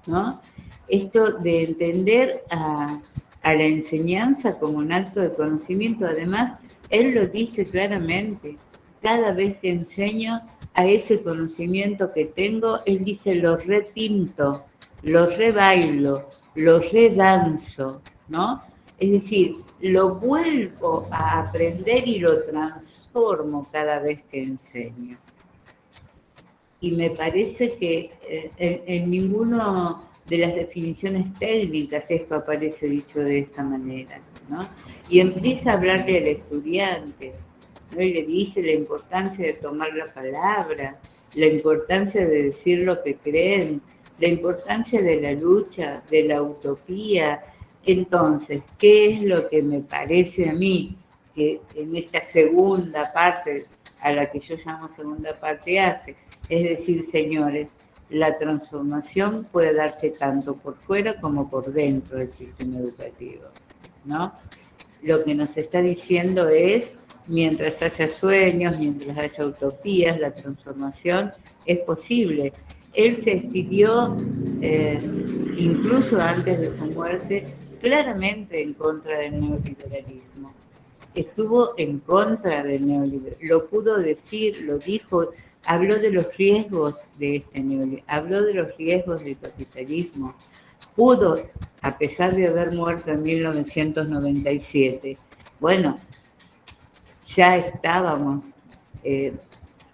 ¿no? Esto de entender a la enseñanza como un acto de conocimiento, además, él lo dice claramente, cada vez que enseño a ese conocimiento que tengo, él dice, lo repinto, lo rebailo, lo redanzo, ¿no? Es decir, lo vuelvo a aprender y lo transformo cada vez que enseño. Y me parece que en ninguna de las definiciones técnicas esto aparece dicho de esta manera, ¿no? Y empieza a hablarle al estudiante, ¿no? Y le dice la importancia de tomar la palabra, la importancia de decir lo que creen, la importancia de la lucha, de la utopía. Entonces, ¿qué es lo que me parece a mí que en esta segunda parte, a la que yo llamo segunda parte, hace? Es decir, señores, la transformación puede darse tanto por fuera como por dentro del sistema educativo, ¿no? Lo que nos está diciendo es, mientras haya sueños, mientras haya utopías, la transformación es posible. Él se expidió, incluso antes de su muerte, claramente en contra del neoliberalismo. Estuvo en contra del neoliberalismo, lo pudo decir, lo dijo, habló de los riesgos de este neoliberalismo, habló de los riesgos del capitalismo. Pudo, a pesar de haber muerto en 1997, bueno, ya estábamos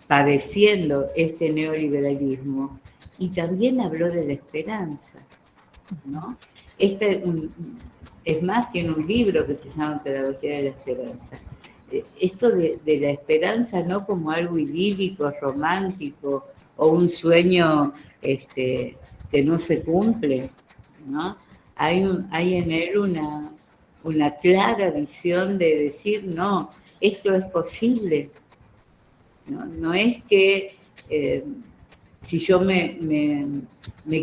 padeciendo este neoliberalismo, y también habló de la esperanza, ¿no? Es más que en un libro que se llama Pedagogía de la Esperanza. Esto de la esperanza no como algo idílico, romántico, o un sueño que no se cumple, ¿no? Hay en él una clara visión de decir, no, esto es posible. No es que si yo me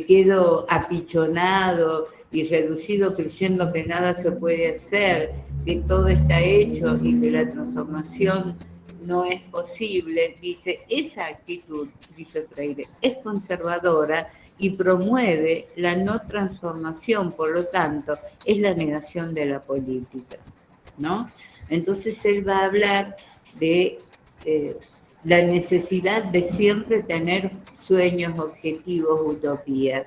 quedo apichonado y reducido creyendo que nada se puede hacer, que todo está hecho y que la transformación no es posible, dice, esa actitud, dice Freire, es conservadora y promueve la no transformación, por lo tanto, es la negación de la política, ¿no? Entonces él va a hablar de la necesidad de siempre tener sueños, objetivos, utopías,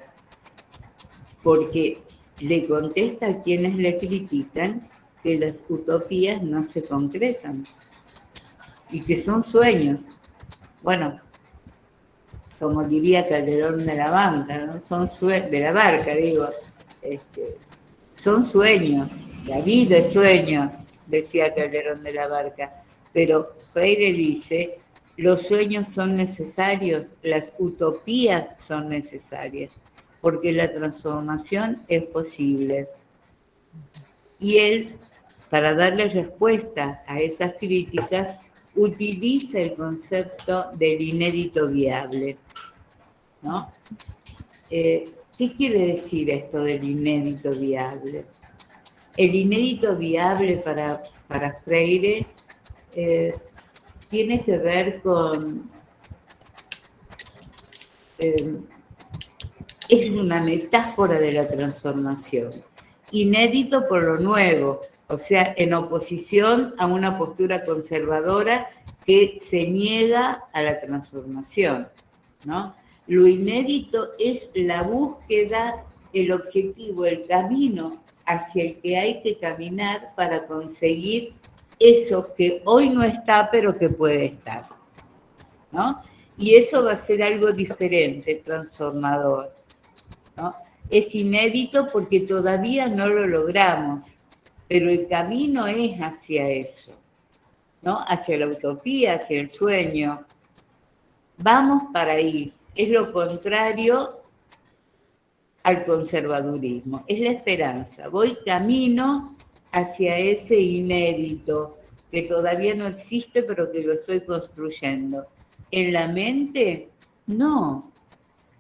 porque le contesta a quienes le critican que las utopías no se concretan y que son sueños. Bueno, como diría Calderón de la Banca, ¿no? De la Barca, digo, son sueños, la vida es sueño, decía Calderón de la Barca, pero Freire dice, los sueños son necesarios, las utopías son necesarias, porque la transformación es posible. Y él, para darle respuesta a esas críticas, utiliza el concepto del inédito viable, ¿no? ¿Qué quiere decir esto del inédito viable? El inédito viable para Freire tiene que ver con... es una metáfora de la transformación. Inédito por lo nuevo, o sea, en oposición a una postura conservadora que se niega a la transformación, ¿no? Lo inédito es la búsqueda, el objetivo, el camino hacia el que hay que caminar para conseguir eso que hoy no está, pero que puede estar, ¿no? Y eso va a ser algo diferente, transformador, ¿no? Es inédito porque todavía no lo logramos, pero el camino es hacia eso, ¿no? Hacia la utopía, hacia el sueño. Vamos para ahí. Es lo contrario al conservadurismo, es la esperanza. Voy camino hacia ese inédito que todavía no existe, pero que lo estoy construyendo. ¿En la mente? No.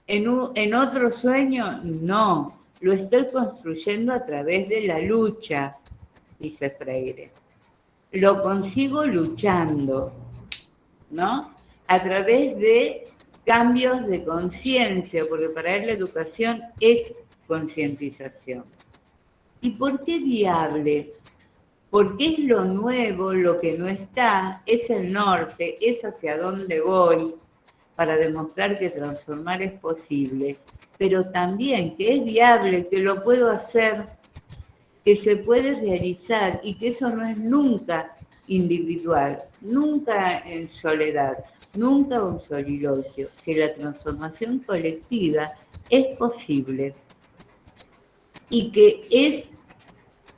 ¿En otro sueño? No. Lo estoy construyendo a través de la lucha, dice Freire. Lo consigo luchando, ¿no? A través de cambios de conciencia, porque para él la educación es concientización. ¿Y por qué viable? Porque es lo nuevo, lo que no está, es el norte, es hacia dónde voy, para demostrar que transformar es posible, pero también que es viable, que lo puedo hacer, que se puede realizar y que eso no es nunca individual, nunca en soledad, nunca un soliloquio, que la transformación colectiva es posible y que es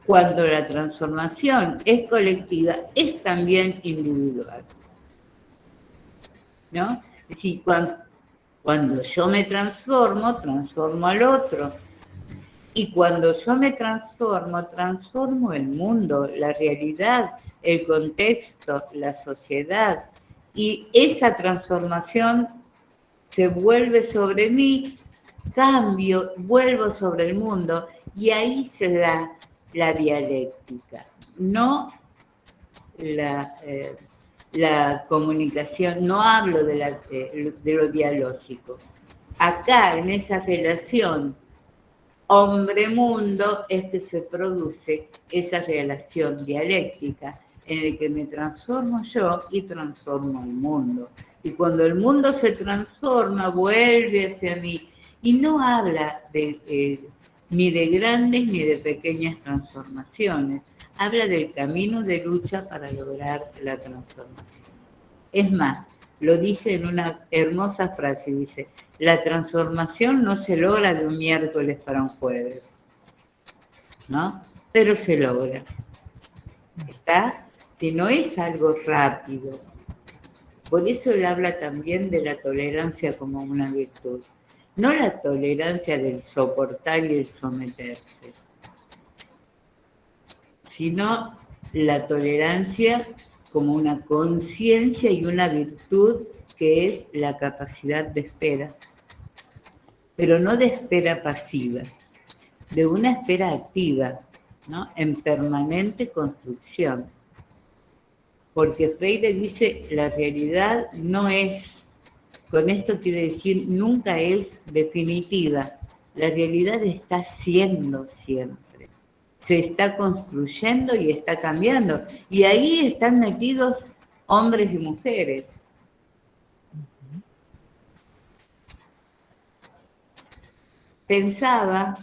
cuando la transformación es colectiva, es también individual, ¿no? Es decir, cuando yo me transformo, transformo al otro. Y cuando yo me transformo, transformo el mundo, la realidad, el contexto, la sociedad. Y esa transformación se vuelve sobre mí, cambio, vuelvo sobre el mundo y ahí se da la dialéctica, no la comunicación, no hablo de lo dialógico. Acá, en esa relación hombre-mundo, se produce esa relación dialéctica en el que me transformo yo y transformo el mundo. Y cuando el mundo se transforma, vuelve hacia mí. Y no habla ni de grandes ni de pequeñas transformaciones. Habla del camino de lucha para lograr la transformación. Es más, lo dice en una hermosa frase, dice, la transformación no se logra de un miércoles para un jueves, ¿no? Pero se logra, ¿está? Si no es algo rápido. Por eso él habla también de la tolerancia como una virtud. No la tolerancia del soportar y el someterse, sino la tolerancia como una conciencia y una virtud que es la capacidad de espera, pero no de espera pasiva, de una espera activa, ¿no? En permanente construcción. Porque Freire dice, la realidad no es, con esto quiere decir, nunca es definitiva. La realidad está siendo siempre. Se está construyendo y está cambiando. Y ahí están metidos hombres y mujeres. Pensaba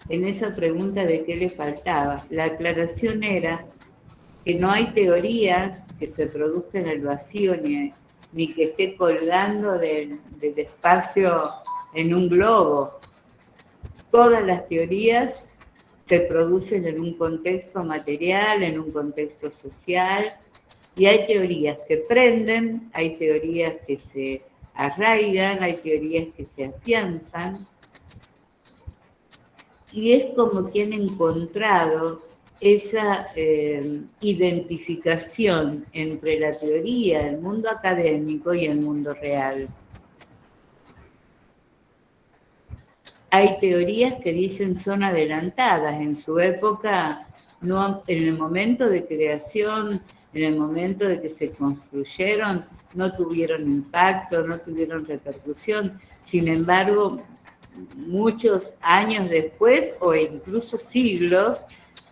en esa pregunta de qué le faltaba. La aclaración era que no hay teoría que se produzca en el vacío ni que esté colgando del espacio en un globo. Todas las teorías se producen en un contexto material, en un contexto social, y hay teorías que prenden, hay teorías que se arraigan, hay teorías que se afianzan, y es como que han encontrado esa identificación entre la teoría, el mundo académico y el mundo real. Hay teorías que dicen son adelantadas. En su época, no, en el momento de creación, en el momento de que se construyeron, no tuvieron impacto, no tuvieron repercusión. Sin embargo, muchos años después, o incluso siglos,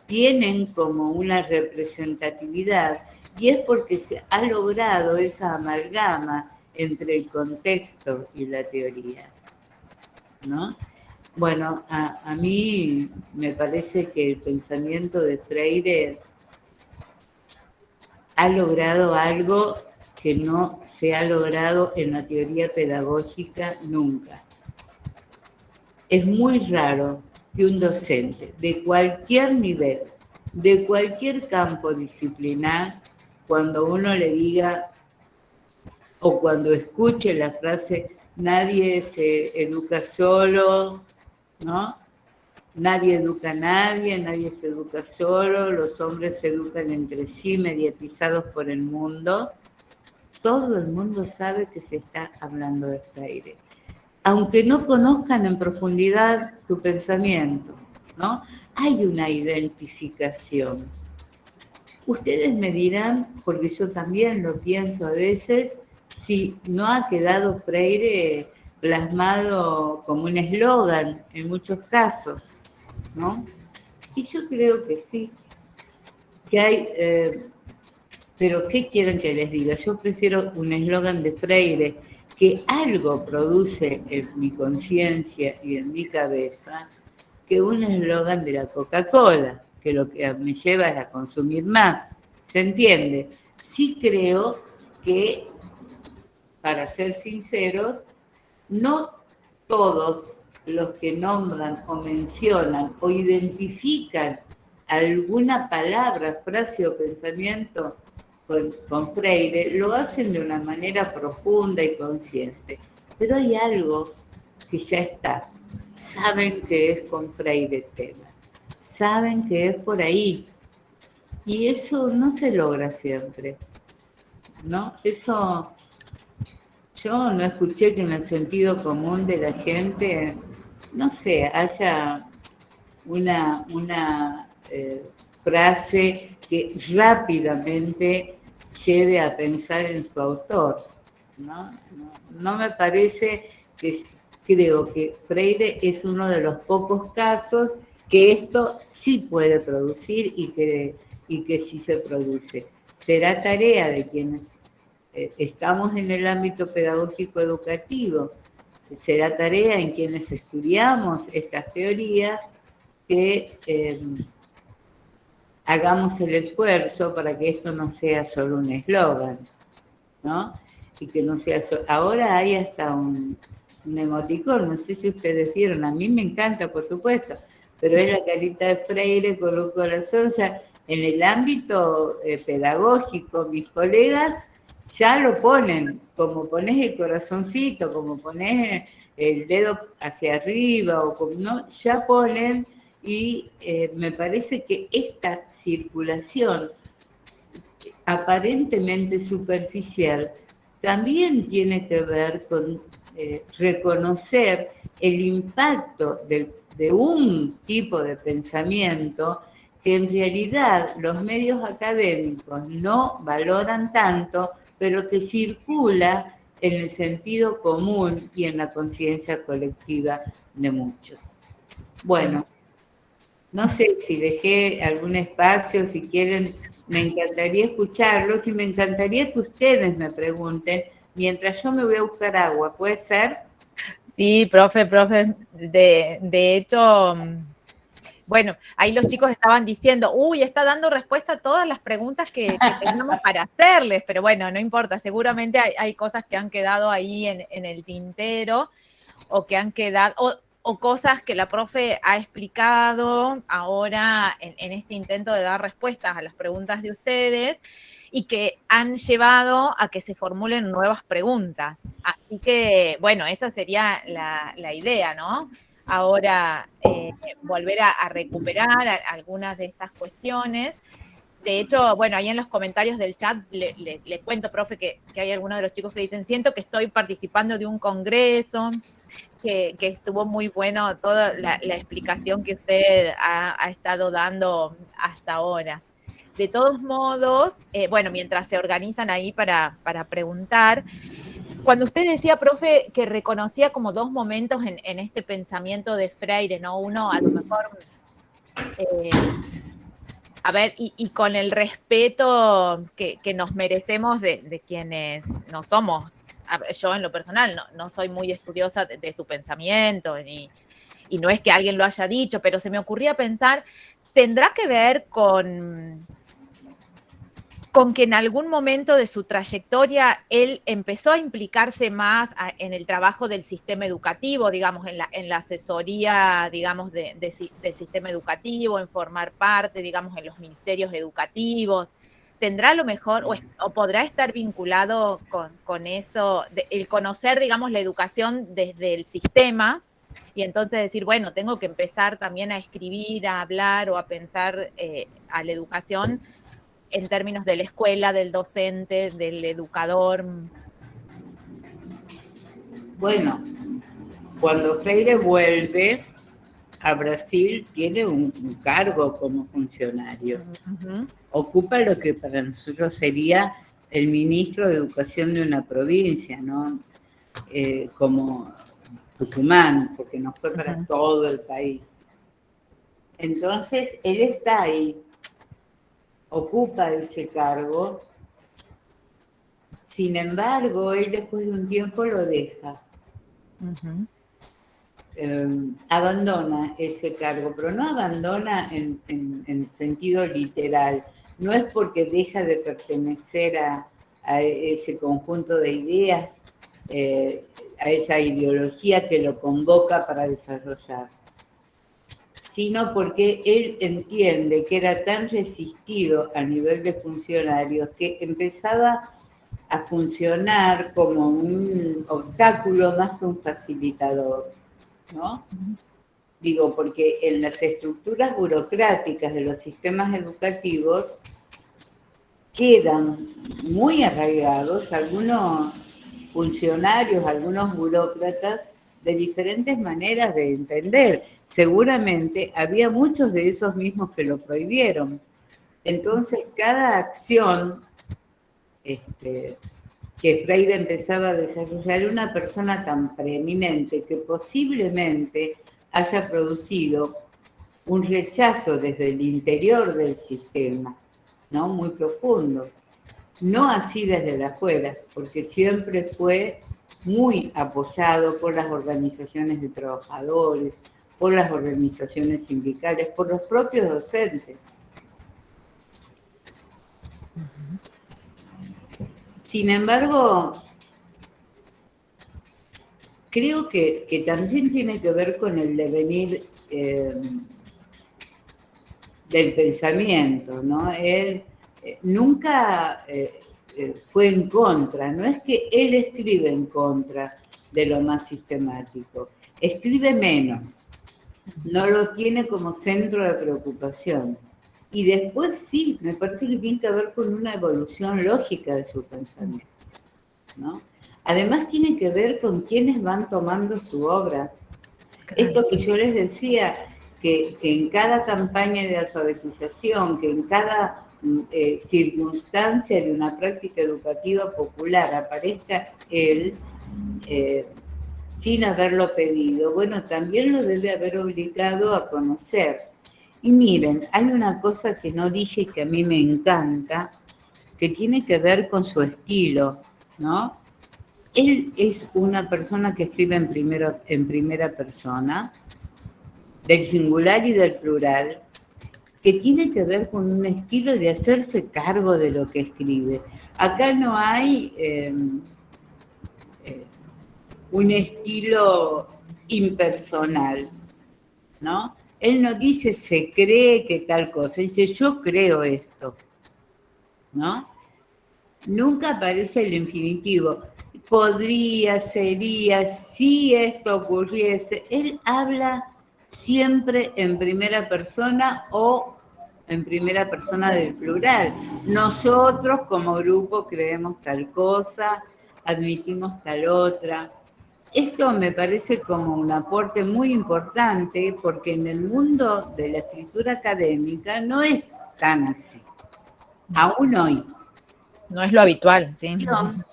tienen como una representatividad, y es porque se ha logrado esa amalgama entre el contexto y la teoría, ¿no? Bueno, a mí me parece que el pensamiento de Freire ha logrado algo que no se ha logrado en la teoría pedagógica nunca. Es muy raro que un docente de cualquier nivel, de cualquier campo disciplinar, cuando uno le diga o cuando escuche la frase nadie se educa solo, ¿no? Nadie educa a nadie, nadie se educa solo, los hombres se educan entre sí, mediatizados por el mundo. Todo el mundo sabe que se está hablando de Freire, aunque no conozcan en profundidad su pensamiento, ¿no? Hay una identificación. Ustedes me dirán, porque yo también lo pienso a veces, si no ha quedado Freire plasmado como un eslogan en muchos casos, ¿no? Y yo creo que sí, que hay, pero ¿qué quieren que les diga? Yo prefiero un eslogan de Freire que algo produce en mi conciencia y en mi cabeza que un eslogan de la Coca-Cola, que lo que me lleva es a consumir más. ¿Se entiende? Sí creo que, para ser sinceros, no todos los que nombran o mencionan o identifican alguna palabra, frase o pensamiento con Freire, lo hacen de una manera profunda y consciente. Pero hay algo que ya está. Saben que es con Freire el tema. Saben que es por ahí. Y eso no se logra siempre, ¿no? Eso yo no escuché que en el sentido común de la gente, no sé, haya una frase que rápidamente lleve a pensar en su autor, ¿no? No me parece que, creo que Freire es uno de los pocos casos que esto sí puede producir y que sí se produce. Será tarea de quienes estamos en el ámbito pedagógico educativo, será tarea en quienes estudiamos estas teorías que hagamos el esfuerzo para que esto no sea solo un eslogan, ¿no? Y que no sea solo... Ahora hay hasta un emoticón, no sé si ustedes vieron, a mí me encanta, por supuesto, pero es la carita de Freire con un corazón. O sea, en el ámbito pedagógico, mis colegas ya lo ponen, como pones el corazoncito, como pones el dedo hacia arriba, o como, ¿no? Ya ponen, y me parece que esta circulación aparentemente superficial también tiene que ver con reconocer el impacto de un tipo de pensamiento que en realidad los medios académicos no valoran tanto, pero que circula en el sentido común y en la conciencia colectiva de muchos. Bueno, no sé si dejé algún espacio, si quieren, me encantaría escucharlos y me encantaría que ustedes me pregunten mientras yo me voy a buscar agua. ¿Puede ser? Sí, profe. De hecho, bueno, ahí los chicos estaban diciendo, uy, está dando respuesta a todas las preguntas que teníamos para hacerles, pero bueno, no importa, seguramente hay cosas que han quedado ahí en el tintero o que han quedado... O cosas que la profe ha explicado ahora en este intento de dar respuestas a las preguntas de ustedes y que han llevado a que se formulen nuevas preguntas. Así que, bueno, esa sería la idea, ¿no? Ahora, volver a recuperar algunas de estas cuestiones De hecho, bueno, ahí en los comentarios del chat le cuento, profe, que hay algunos de los chicos que dicen, siento que estoy participando de un congreso, que estuvo muy bueno toda la explicación que usted ha estado dando hasta ahora. De todos modos, bueno, mientras se organizan ahí para preguntar, cuando usted decía, profe, que reconocía como dos momentos en este pensamiento de Freire, ¿no? Uno, a lo mejor, a ver, y con el respeto que nos merecemos de quienes no somos, yo en lo personal no soy muy estudiosa de su pensamiento, y no es que alguien lo haya dicho, pero se me ocurría pensar, ¿tendrá que ver con que en algún momento de su trayectoria él empezó a implicarse más en el trabajo del sistema educativo, digamos, en la asesoría, digamos, del sistema educativo, en formar parte, digamos, en los ministerios educativos? ¿Tendrá a lo mejor o podrá estar vinculado con eso, el conocer, digamos, la educación desde el sistema? Y entonces decir, bueno, tengo que empezar también a escribir, a hablar o a pensar a la educación en términos de la escuela, del docente, del educador. Bueno, cuando Freire vuelve a Brasil, tiene un cargo como funcionario. Uh-huh. Ocupa lo que para nosotros sería el ministro de Educación de una provincia, ¿no? Como Tucumán, porque no fue para todo el país. Entonces, él está ahí, ocupa ese cargo. Sin embargo, él después de un tiempo lo deja. Abandona ese cargo, pero no abandona en sentido literal. No es porque deja de pertenecer a ese conjunto de ideas, a esa ideología que lo convoca para desarrollar, sino porque él entiende que era tan resistido a nivel de funcionarios que empezaba a funcionar como un obstáculo más que un facilitador, ¿no? Digo, porque en las estructuras burocráticas de los sistemas educativos quedan muy arraigados algunos funcionarios, algunos burócratas de diferentes maneras de entender. Seguramente había muchos de esos mismos que lo prohibieron. Entonces, cada acción que Freire empezaba a desarrollar, una persona tan preeminente que posiblemente haya producido un rechazo desde el interior del sistema, ¿no? Muy profundo. No así desde la afuera, porque siempre fue muy apoyado por las organizaciones de trabajadores, por las organizaciones sindicales, por los propios docentes. Sin embargo, creo que también tiene que ver con el devenir del pensamiento, ¿no? Él nunca fue en contra, no es que él escribe en contra de lo más sistemático, escribe menos, no lo tiene como centro de preocupación. Y después sí, me parece que tiene que ver con una evolución lógica de su pensamiento, ¿no? Además tiene que ver con quienes van tomando su obra. Esto que yo les decía, que en cada campaña de alfabetización, que en cada circunstancia de una práctica educativa popular aparezca él, sin haberlo pedido, bueno, también lo debe haber obligado a conocer. Y miren, hay una cosa que no dije y que a mí me encanta, que tiene que ver con su estilo, ¿no? Él es una persona que escribe en primera persona, del singular y del plural, que tiene que ver con un estilo de hacerse cargo de lo que escribe. Acá no hay un estilo impersonal, ¿no? Él no dice se cree que tal cosa, dice yo creo esto, ¿no? Nunca aparece el infinitivo. Podría, sería, si esto ocurriese. Él habla siempre en primera persona o en primera persona del plural. Nosotros como grupo creemos tal cosa, admitimos tal otra. Esto me parece como un aporte muy importante porque en el mundo de la escritura académica no es tan así, aún hoy. No es lo habitual, sí.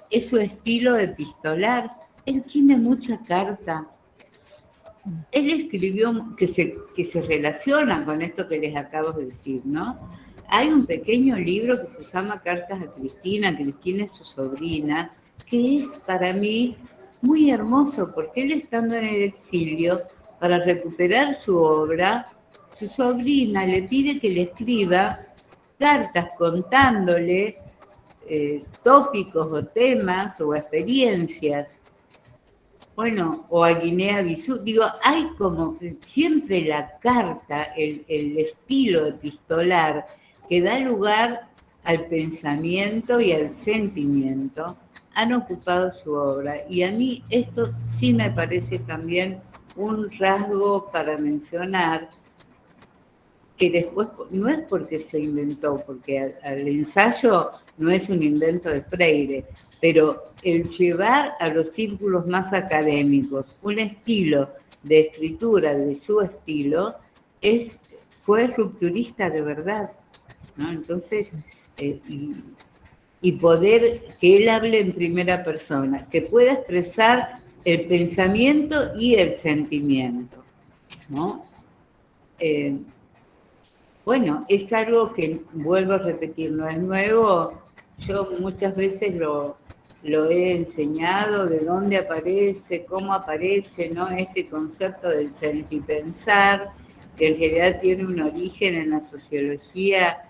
Es su estilo epistolar. Él tiene mucha carta. Él escribió que se relaciona con esto que les acabo de decir, ¿no? Hay un pequeño libro que se llama Cartas a Cristina. Cristina es su sobrina, que es para mí muy hermoso, porque él estando en el exilio, para recuperar su obra, su sobrina le pide que le escriba cartas contándole tópicos o temas o experiencias. Bueno, o a Guinea-Bissau. Digo, hay como siempre la carta, el estilo epistolar que da lugar al pensamiento y al sentimiento, han ocupado su obra. Y a mí esto sí me parece también un rasgo para mencionar, que después no es porque se inventó, porque al ensayo no es un invento de Freire, pero el llevar a los círculos más académicos un estilo de escritura de su estilo fue rupturista de verdad, ¿no? Entonces, y poder que él hable en primera persona, que pueda expresar el pensamiento y el sentimiento, ¿no? Bueno, es algo que, vuelvo a repetir, no es nuevo. Yo muchas veces lo he enseñado, de dónde aparece, cómo aparece, ¿no? Este concepto del sentipensar, que en realidad tiene un origen en la sociología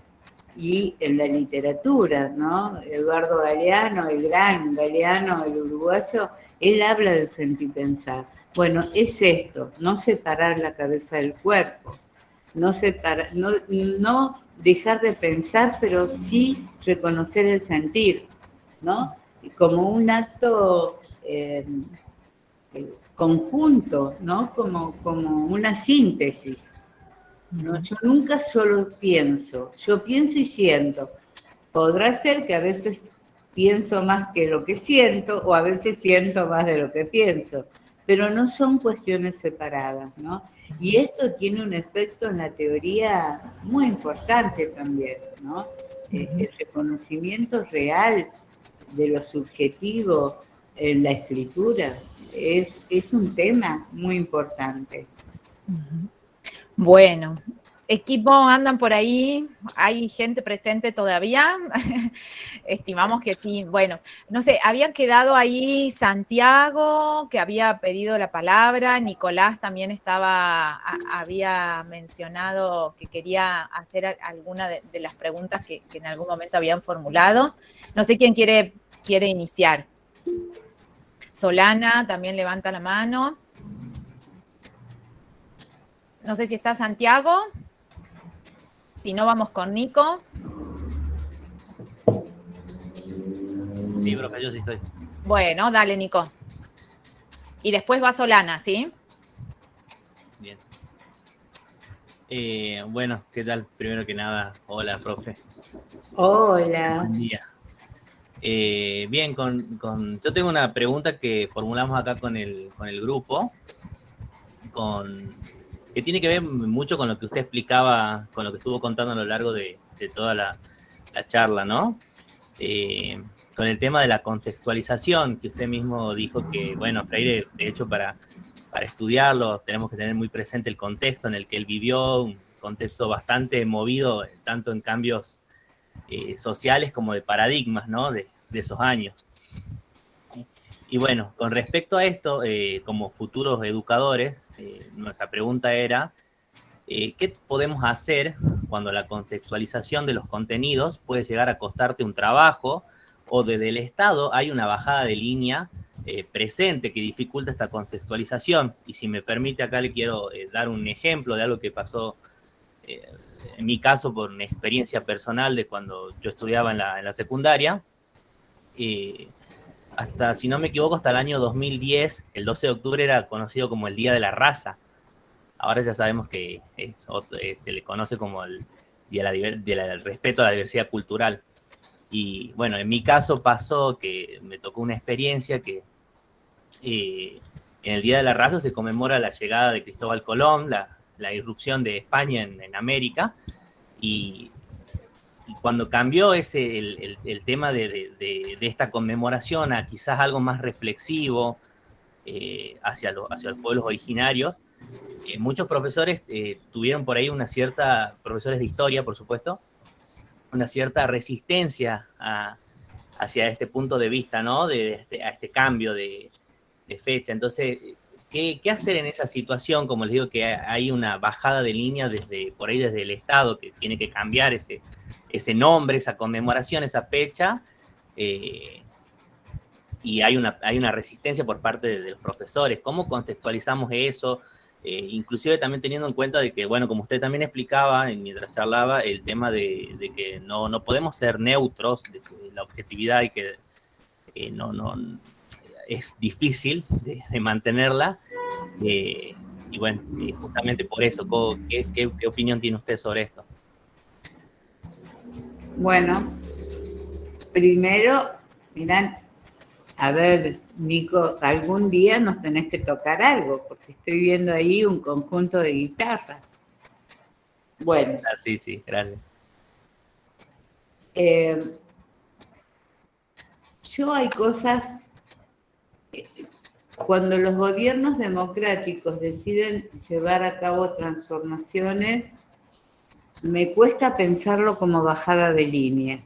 y en la literatura, ¿no? Eduardo Galeano, el gran Galeano, el uruguayo, él habla del sentipensar. Bueno, es esto, no separar la cabeza del cuerpo. No dejar de pensar, pero sí reconocer el sentir, ¿no? Como un acto conjunto, ¿no? Como una síntesis, ¿no? Yo nunca solo pienso, yo pienso y siento. Podrá ser que a veces pienso más que lo que siento o a veces siento más de lo que pienso, pero no son cuestiones separadas, ¿no? Y esto tiene un efecto en la teoría muy importante también, ¿no? El reconocimiento real de lo subjetivo en la escritura es un tema muy importante. Bueno, equipo, andan por ahí, hay gente presente todavía, estimamos que sí. Bueno, no sé, habían quedado ahí Santiago, que había pedido la palabra, Nicolás también había mencionado que quería hacer alguna de las preguntas que en algún momento habían formulado. No sé quién quiere iniciar. Solana también levanta la mano. No sé si está Santiago. Si no, vamos con Nico. Sí, profe, yo sí estoy. Bueno, dale, Nico. Y después va Solana, ¿sí? Bien. Bueno, ¿qué tal? Primero que nada, hola, profe. Hola. Buen día. Bien, yo tengo una pregunta que formulamos acá con el grupo, que tiene que ver mucho con lo que usted explicaba, con lo que estuvo contando a lo largo de toda la charla, ¿no? Con el tema de la contextualización, que usted mismo dijo que, bueno, Freire, de hecho, para estudiarlo tenemos que tener muy presente el contexto en el que él vivió, un contexto bastante movido, tanto en cambios sociales como de paradigmas, ¿no? De esos años. Y bueno, con respecto a esto, como futuros educadores, nuestra pregunta era, ¿qué podemos hacer cuando la contextualización de los contenidos puede llegar a costarte un trabajo o desde el Estado hay una bajada de línea presente que dificulta esta contextualización? Y si me permite, acá le quiero dar un ejemplo de algo que pasó en mi caso por una experiencia personal de cuando yo estudiaba en la secundaria. Hasta, si no me equivoco, hasta el año 2010, el 12 de octubre era conocido como el Día de la Raza. Ahora ya sabemos que se le conoce como el del respeto a la diversidad cultural. Y bueno, en mi caso pasó que me tocó una experiencia que en el Día de la Raza se conmemora la llegada de Cristóbal Colón, la irrupción de España en América, y cuando cambió el tema de esta conmemoración a quizás algo más reflexivo hacia los pueblos originarios, muchos profesores tuvieron por ahí profesores de historia, por supuesto, una cierta resistencia hacia este punto de vista, ¿no? A este cambio de fecha. Entonces, ¿qué hacer en esa situación? Como les digo, que hay una bajada de línea desde el Estado, que tiene que cambiar ese nombre, esa conmemoración, esa fecha, y hay una resistencia por parte de los profesores. ¿Cómo contextualizamos eso? Inclusive también teniendo en cuenta de que, bueno, como usted también explicaba mientras charlaba, el tema de que no podemos ser neutros, de la objetividad y que no es difícil de mantenerla. Y bueno, justamente por eso, ¿qué opinión tiene usted sobre esto? Bueno, primero, mirá, a ver, Nico, algún día nos tenés que tocar algo, porque estoy viendo ahí un conjunto de guitarras. Bueno. Sí, gracias. Yo hay cosas, cuando los gobiernos democráticos deciden llevar a cabo transformaciones, me cuesta pensarlo como bajada de línea,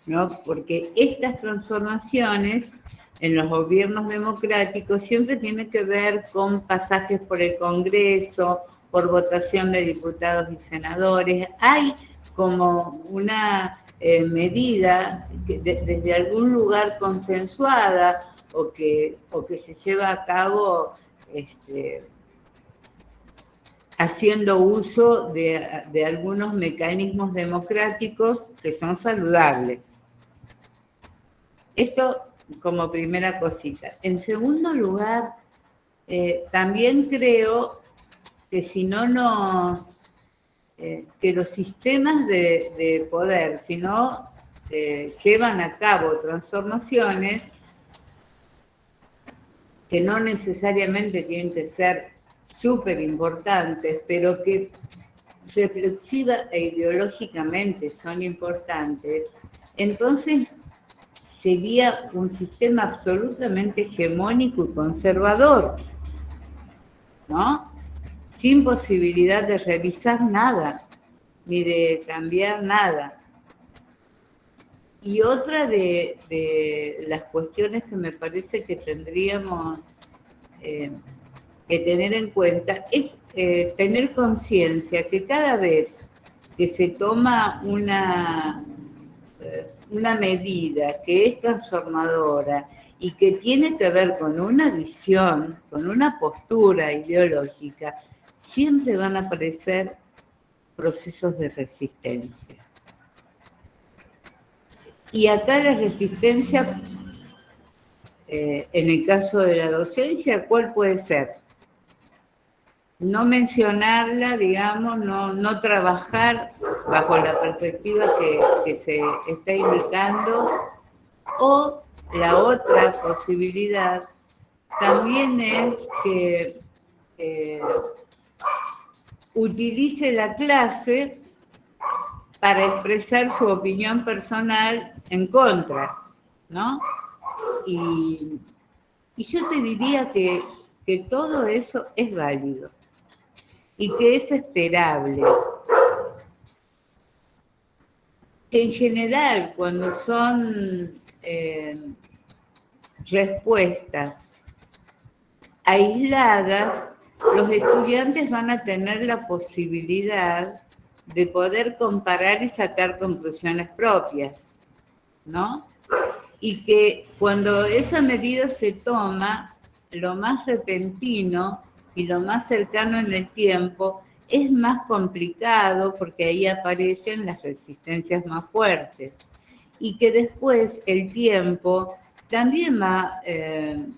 ¿no? Porque estas transformaciones en los gobiernos democráticos siempre tienen que ver con pasajes por el Congreso, por votación de diputados y senadores. Hay como una medida que desde algún lugar consensuada o que se lleva a cabo haciendo uso de algunos mecanismos democráticos que son saludables. Esto como primera cosita. En segundo lugar, también creo que si no que los sistemas de poder, si no llevan a cabo transformaciones que no necesariamente tienen que ser súper importantes, pero que reflexiva e ideológicamente son importantes, entonces sería un sistema absolutamente hegemónico y conservador, ¿no? Sin posibilidad de revisar nada, ni de cambiar nada. Y otra de las cuestiones que me parece que tendríamos que tener en cuenta es tener conciencia que cada vez que se toma una medida que es transformadora y que tiene que ver con una visión, con una postura ideológica, siempre van a aparecer procesos de resistencia. Y acá la resistencia, en el caso de la docencia, ¿cuál puede ser? No mencionarla, digamos, no trabajar bajo la perspectiva que se está indicando, o la otra posibilidad también es que utilice la clase para expresar su opinión personal en contra, ¿no? Y yo te diría que todo eso es válido y que es esperable. Que en general, cuando son respuestas aisladas, los estudiantes van a tener la posibilidad de poder comparar y sacar conclusiones propias, ¿no? Y que cuando esa medida se toma, lo más repentino y lo más cercano en el tiempo es más complicado porque ahí aparecen las resistencias más fuertes. Y que después el tiempo también va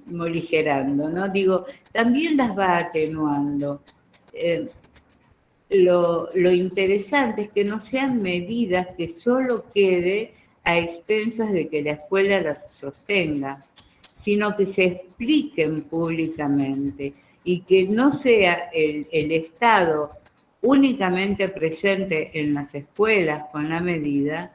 morigerando, ¿no? Digo, también las va atenuando. lo interesante es que no sean medidas que solo quede a expensas de que la escuela las sostenga, sino que se expliquen públicamente y que no sea el Estado únicamente presente en las escuelas con la medida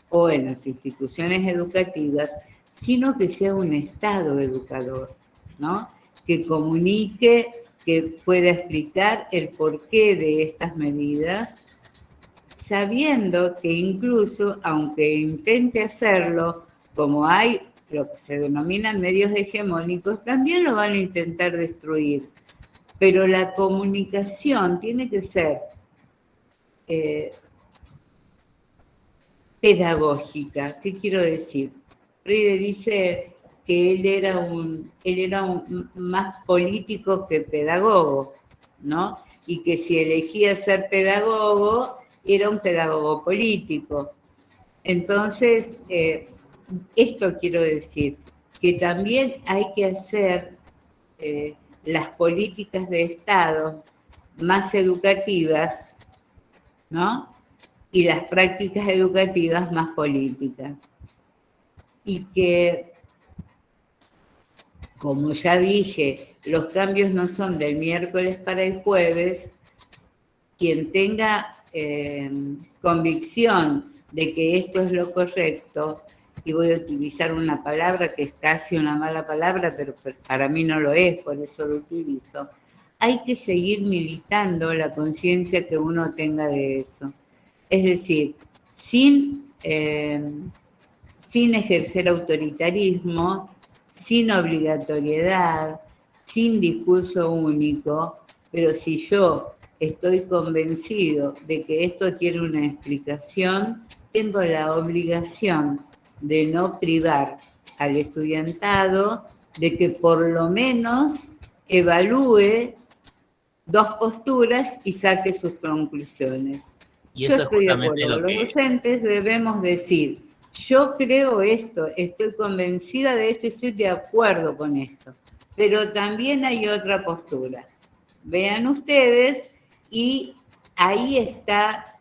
o en las instituciones educativas, sino que sea un Estado educador, ¿no? Que comunique, que pueda explicar el porqué de estas medidas, sabiendo que incluso, aunque intente hacerlo, como hay lo que se denominan medios hegemónicos, también lo van a intentar destruir. Pero la comunicación tiene que ser pedagógica. ¿Qué quiero decir? Freire dice que él era un más político que pedagogo, ¿no? Y que si elegía ser pedagogo, era un pedagogo político. Entonces, esto quiero decir, que también hay que hacer las políticas de Estado más educativas, ¿no? Y las prácticas educativas más políticas. Y que, como ya dije, los cambios no son del miércoles para el jueves. Quien tenga convicción de que esto es lo correcto, y voy a utilizar una palabra que es casi una mala palabra, pero para mí no lo es, por eso lo utilizo, hay que seguir militando la conciencia que uno tenga de eso. Es decir, sin ejercer autoritarismo, sin obligatoriedad, sin discurso único, pero si yo estoy convencido de que esto tiene una explicación, tengo la obligación de no privar al estudiantado de que por lo menos evalúe dos posturas y saque sus conclusiones. Y Yo eso es estoy de justamente acuerdo. lo Los que... docentes debemos decir, yo creo esto, estoy convencida de esto, estoy de acuerdo con esto, pero también hay otra postura. Vean ustedes, y ahí está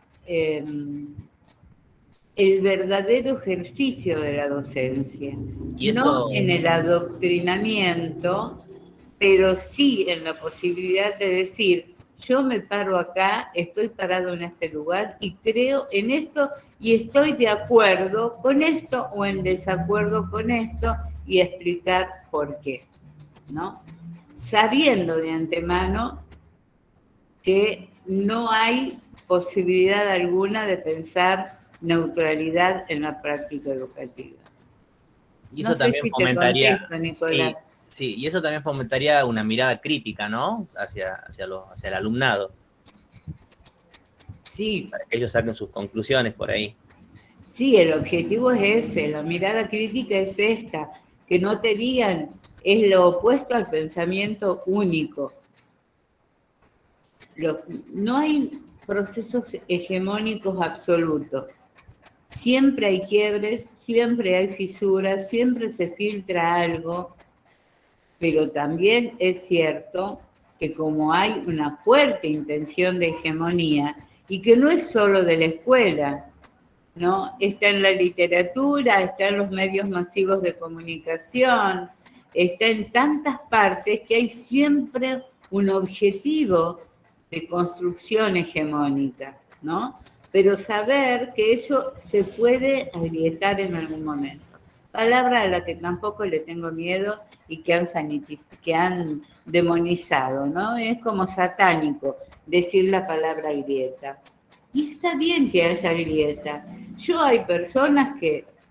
el verdadero ejercicio de la docencia. Y eso... No en el adoctrinamiento, pero sí en la posibilidad de decir, yo me paro acá, estoy parado en este lugar y creo en esto y estoy de acuerdo con esto o en desacuerdo con esto, y explicar por qué, ¿no? Sabiendo de antemano que no hay posibilidad alguna de pensar neutralidad en la práctica educativa. Y eso no sé también si fomentaría... te contesto, Nicolás. Sí, y eso también fomentaría una mirada crítica, ¿no? Hacia el alumnado. Sí. Para que ellos saquen sus conclusiones por ahí. Sí, el objetivo es ese, la mirada crítica es esta, que no te digan, es lo opuesto al pensamiento único. No hay procesos hegemónicos absolutos. Siempre hay quiebres, siempre hay fisuras, siempre se filtra algo, pero también es cierto que como hay una fuerte intención de hegemonía, y que no es solo de la escuela, ¿no? Está en la literatura, está en los medios masivos de comunicación, está en tantas partes que hay siempre un objetivo de construcción hegemónica, ¿no? Pero saber que eso se puede agrietar en algún momento. Palabra a la que tampoco le tengo miedo y que han demonizado, ¿no? Es como satánico decir la palabra grieta. Y está bien que haya grieta. Yo hay personas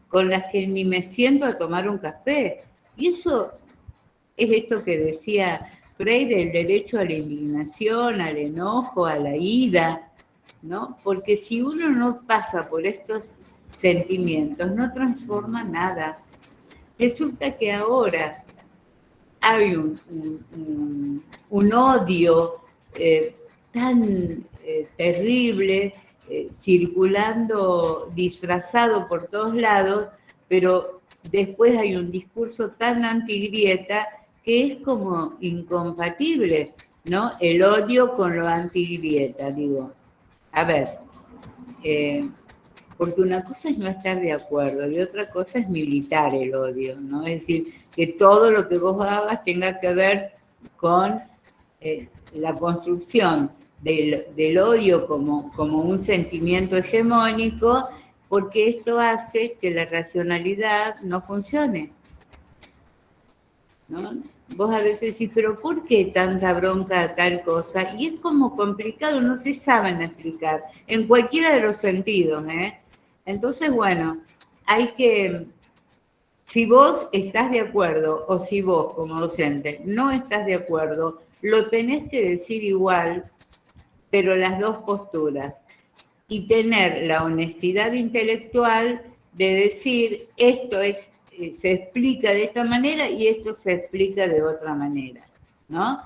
con las que ni me siento a tomar un café. Y eso es esto que decía Freire, el derecho a la indignación, al enojo, a la ira, ¿no? Porque si uno no pasa por estos sentimientos, no transforma nada. Resulta que ahora hay un odio tan terrible, circulando disfrazado por todos lados, pero después hay un discurso tan antigrieta que es como incompatible ¿no? El odio con lo anti-grieta, digo. A ver, porque una cosa es no estar de acuerdo y otra cosa es militar el odio, ¿no? Es decir, que todo lo que vos hagas tenga que ver con la construcción del odio como un sentimiento hegemónico, porque esto hace que la racionalidad no funcione, ¿no? Vos a veces decís, pero ¿por qué tanta bronca a tal cosa? Y es como complicado, no te saben explicar, en cualquiera de los sentidos, ¿eh? Entonces, bueno, hay que, si vos estás de acuerdo o si vos como docente no estás de acuerdo, lo tenés que decir igual, pero las dos posturas. Y tener la honestidad intelectual de decir esto es, se explica de esta manera y esto se explica de otra manera, ¿no?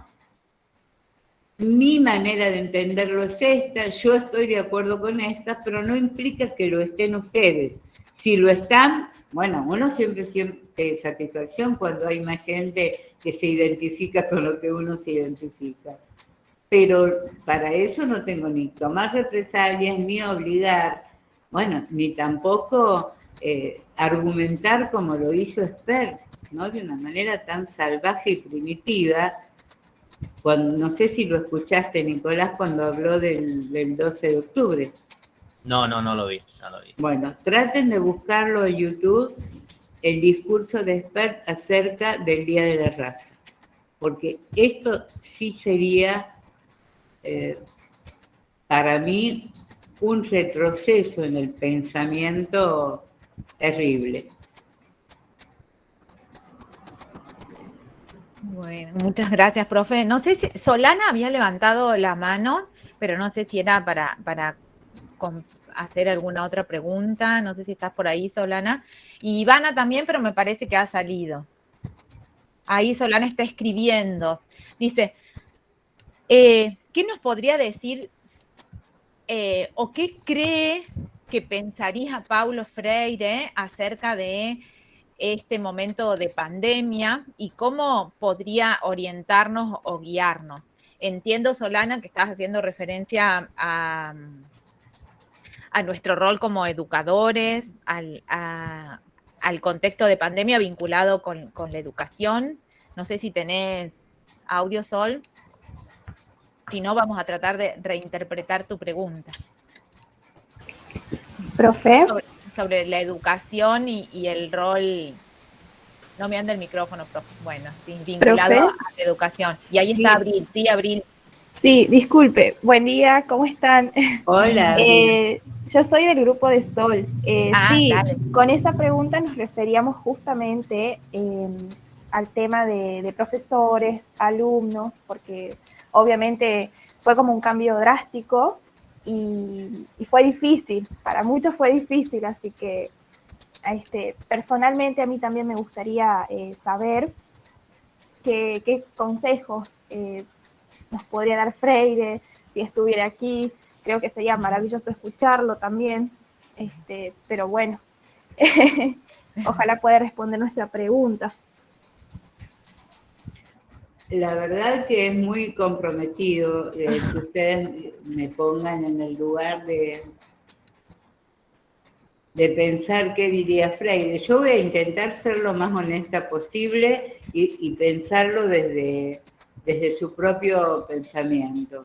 Mi manera de entenderlo es esta, yo estoy de acuerdo con esta, pero no implica que lo estén ustedes. Si lo están, bueno, uno siempre siente satisfacción cuando hay más gente que se identifica con lo que uno se identifica. Pero para eso no tengo ni tomar represalias, ni obligar, bueno, ni tampoco argumentar como lo hizo Esper, ¿no? De una manera tan salvaje y primitiva. Cuando, no sé si lo escuchaste, Nicolás, cuando habló del 12 de octubre. No lo vi. Bueno, traten de buscarlo en YouTube, el discurso de Esper acerca del Día de la Raza, porque esto sí sería, para mí, un retroceso en el pensamiento terrible. Bueno, muchas gracias, profe. No sé si Solana había levantado la mano, pero no sé si era para hacer alguna otra pregunta. No sé si estás por ahí, Solana. Y Ivana también, pero me parece que ha salido. Ahí Solana está escribiendo. Dice, ¿qué nos podría decir o qué cree que pensaría Paulo Freire acerca de este momento de pandemia y cómo podría orientarnos o guiarnos? Entiendo, Solana, que estás haciendo referencia a nuestro rol como educadores, al contexto de pandemia vinculado con la educación. No sé si tenés audio, Sol. Si no, vamos a tratar de reinterpretar tu pregunta. Profe. Sobre la educación y el rol. No me anda el micrófono, profe. Bueno, sí, vinculado a la educación. Y ahí está Abril. Sí, Abril. Sí, disculpe. Buen día, ¿cómo están? Hola. Yo soy del grupo de Sol. Sí, dale. Con esa pregunta nos referíamos justamente al tema de profesores, alumnos, porque obviamente fue como un cambio drástico y fue difícil. Para muchos fue difícil, así que personalmente a mí también me gustaría saber qué consejos nos podría dar Freire si estuviera aquí. Creo que sería maravilloso escucharlo también, pero bueno, ojalá pueda responder nuestra pregunta. La verdad que es muy comprometido que ustedes me pongan en el lugar de pensar qué diría Freire. Yo voy a intentar ser lo más honesta posible y pensarlo desde su propio pensamiento.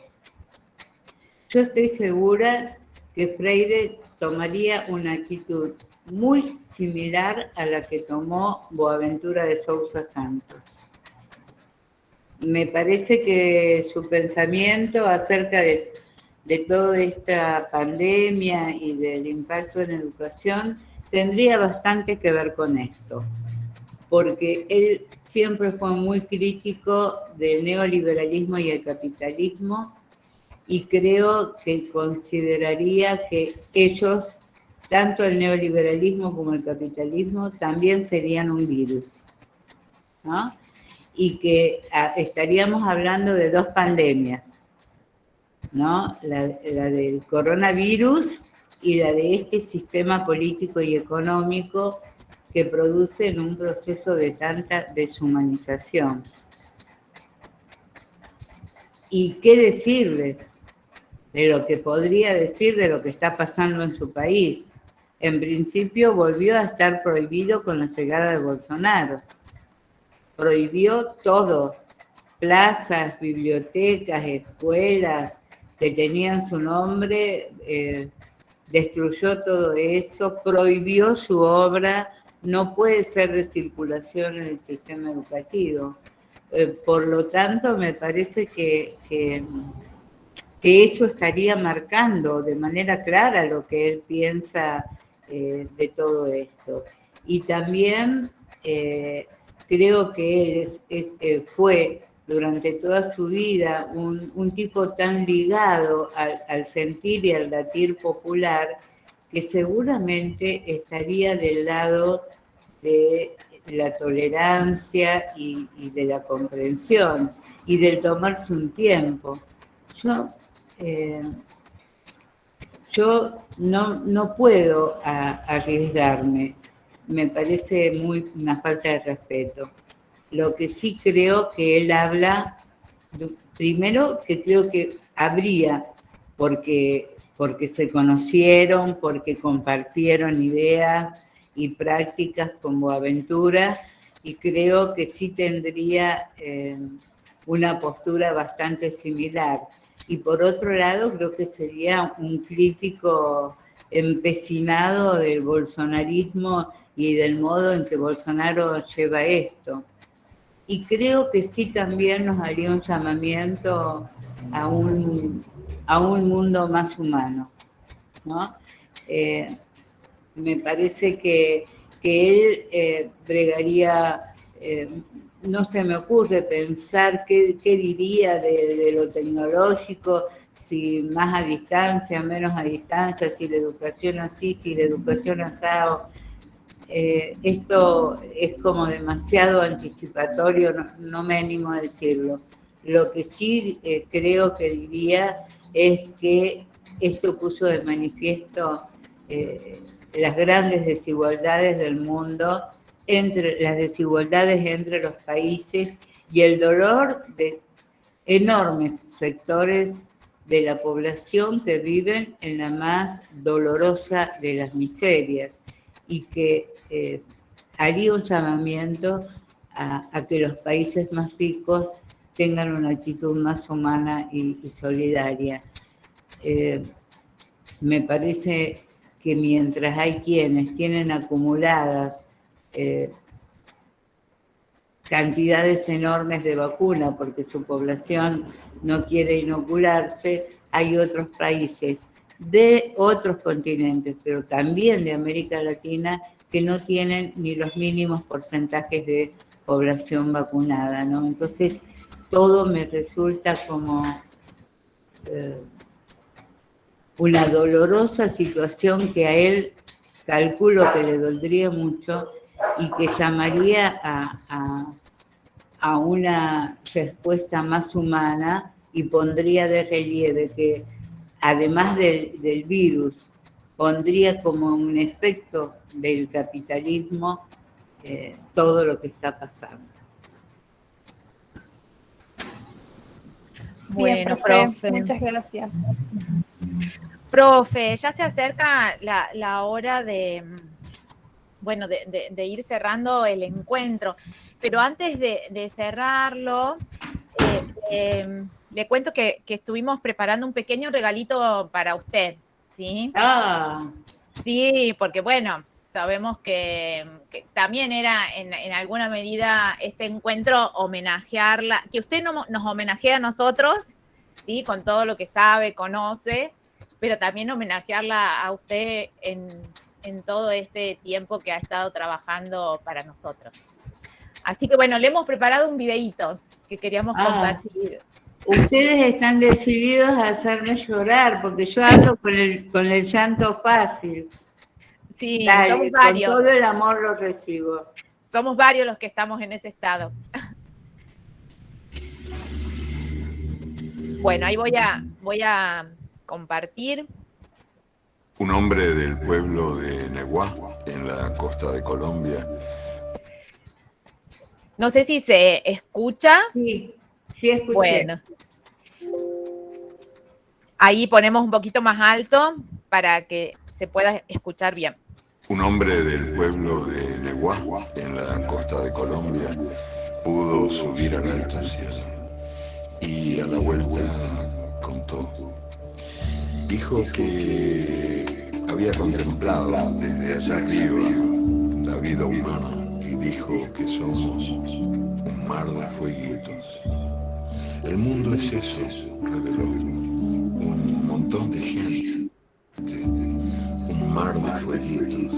Yo estoy segura que Freire tomaría una actitud muy similar a la que tomó Boaventura de Sousa Santos. Me parece que su pensamiento acerca de toda esta pandemia y del impacto en la educación tendría bastante que ver con esto, porque él siempre fue muy crítico del neoliberalismo y el capitalismo, y creo que consideraría que ellos, tanto el neoliberalismo como el capitalismo, también serían un virus, ¿no? Y que estaríamos hablando de dos pandemias, ¿no? La del coronavirus y la de este sistema político y económico que produce en un proceso de tanta deshumanización. ¿Y qué decirles de lo que podría decir de lo que está pasando en su país? En principio volvió a estar prohibido con la llegada de Bolsonaro. Prohibió todo, plazas, bibliotecas, escuelas que tenían su nombre, destruyó todo eso, prohibió su obra, no puede ser de circulación en el sistema educativo. Por lo tanto, me parece que eso estaría marcando de manera clara lo que él piensa de todo esto. Y también creo que él fue durante toda su vida un tipo tan ligado al sentir y al latir popular que seguramente estaría del lado de la tolerancia y de la comprensión y del tomarse un tiempo. Yo no puedo arriesgarme, me parece una falta de respeto. Lo que sí creo que él habla, primero que creo que habría, porque se conocieron, porque compartieron ideas y prácticas como aventura, y creo que sí tendría una postura bastante similar. Y por otro lado, creo que sería un crítico empecinado del bolsonarismo y del modo en que Bolsonaro lleva esto. Y creo que sí también nos haría un llamamiento a un mundo más humano, ¿no? Me parece que él bregaría, no se me ocurre pensar qué diría de lo tecnológico, si más a distancia, menos a distancia, si la educación así, si la educación asado. Esto es como demasiado anticipatorio, no me animo a decirlo. Lo que sí creo que diría es que esto puso de manifiesto las grandes desigualdades del mundo, las desigualdades entre los países y el dolor de enormes sectores de la población que viven en la más dolorosa de las miserias, y que haría un llamamiento a que los países más ricos tengan una actitud más humana y solidaria. Me parece que mientras hay quienes tienen acumuladas cantidades enormes de vacuna porque su población no quiere inocularse, hay otros países de otros continentes, pero también de América Latina, que no tienen ni los mínimos porcentajes de población vacunada, ¿no? Entonces, todo me resulta como una dolorosa situación que a él calculo que le dolería mucho y que llamaría a una respuesta más humana y pondría de relieve que, además del virus, pondría como un efecto del capitalismo todo lo que está pasando. Bueno, bien, profe. Muchas gracias. Profe, ya se acerca la hora de ir cerrando el encuentro, pero antes de cerrarlo, le cuento que estuvimos preparando un pequeño regalito para usted, ¿sí? Sí, porque bueno, sabemos que también era en alguna medida este encuentro homenajearla, que usted nos homenajea a nosotros, ¿sí? Con todo lo que sabe, conoce, pero también homenajearla a usted en todo este tiempo que ha estado trabajando para nosotros. Así que bueno, le hemos preparado un videíto que queríamos compartir. Ustedes están decididos a hacerme llorar, porque yo ando con el llanto fácil. Sí, dale, somos varios. Con todo el amor lo recibo. Somos varios los que estamos en ese estado. Bueno, ahí voy a compartir. Un hombre del pueblo de Neguá, en la costa de Colombia. No sé si se escucha. Sí escuché. Bueno, Ahí ponemos un poquito más alto para que se pueda escuchar bien. Un hombre del pueblo de Neguá, en la costa de Colombia, pudo subir al alto cielo y a la vuelta contó. Dijo que había contemplado desde allá arriba la vida humana y dijo que somos un mar de fueguitos. El mundo es eso, reveló, un montón de gente, un mar de fueguitos.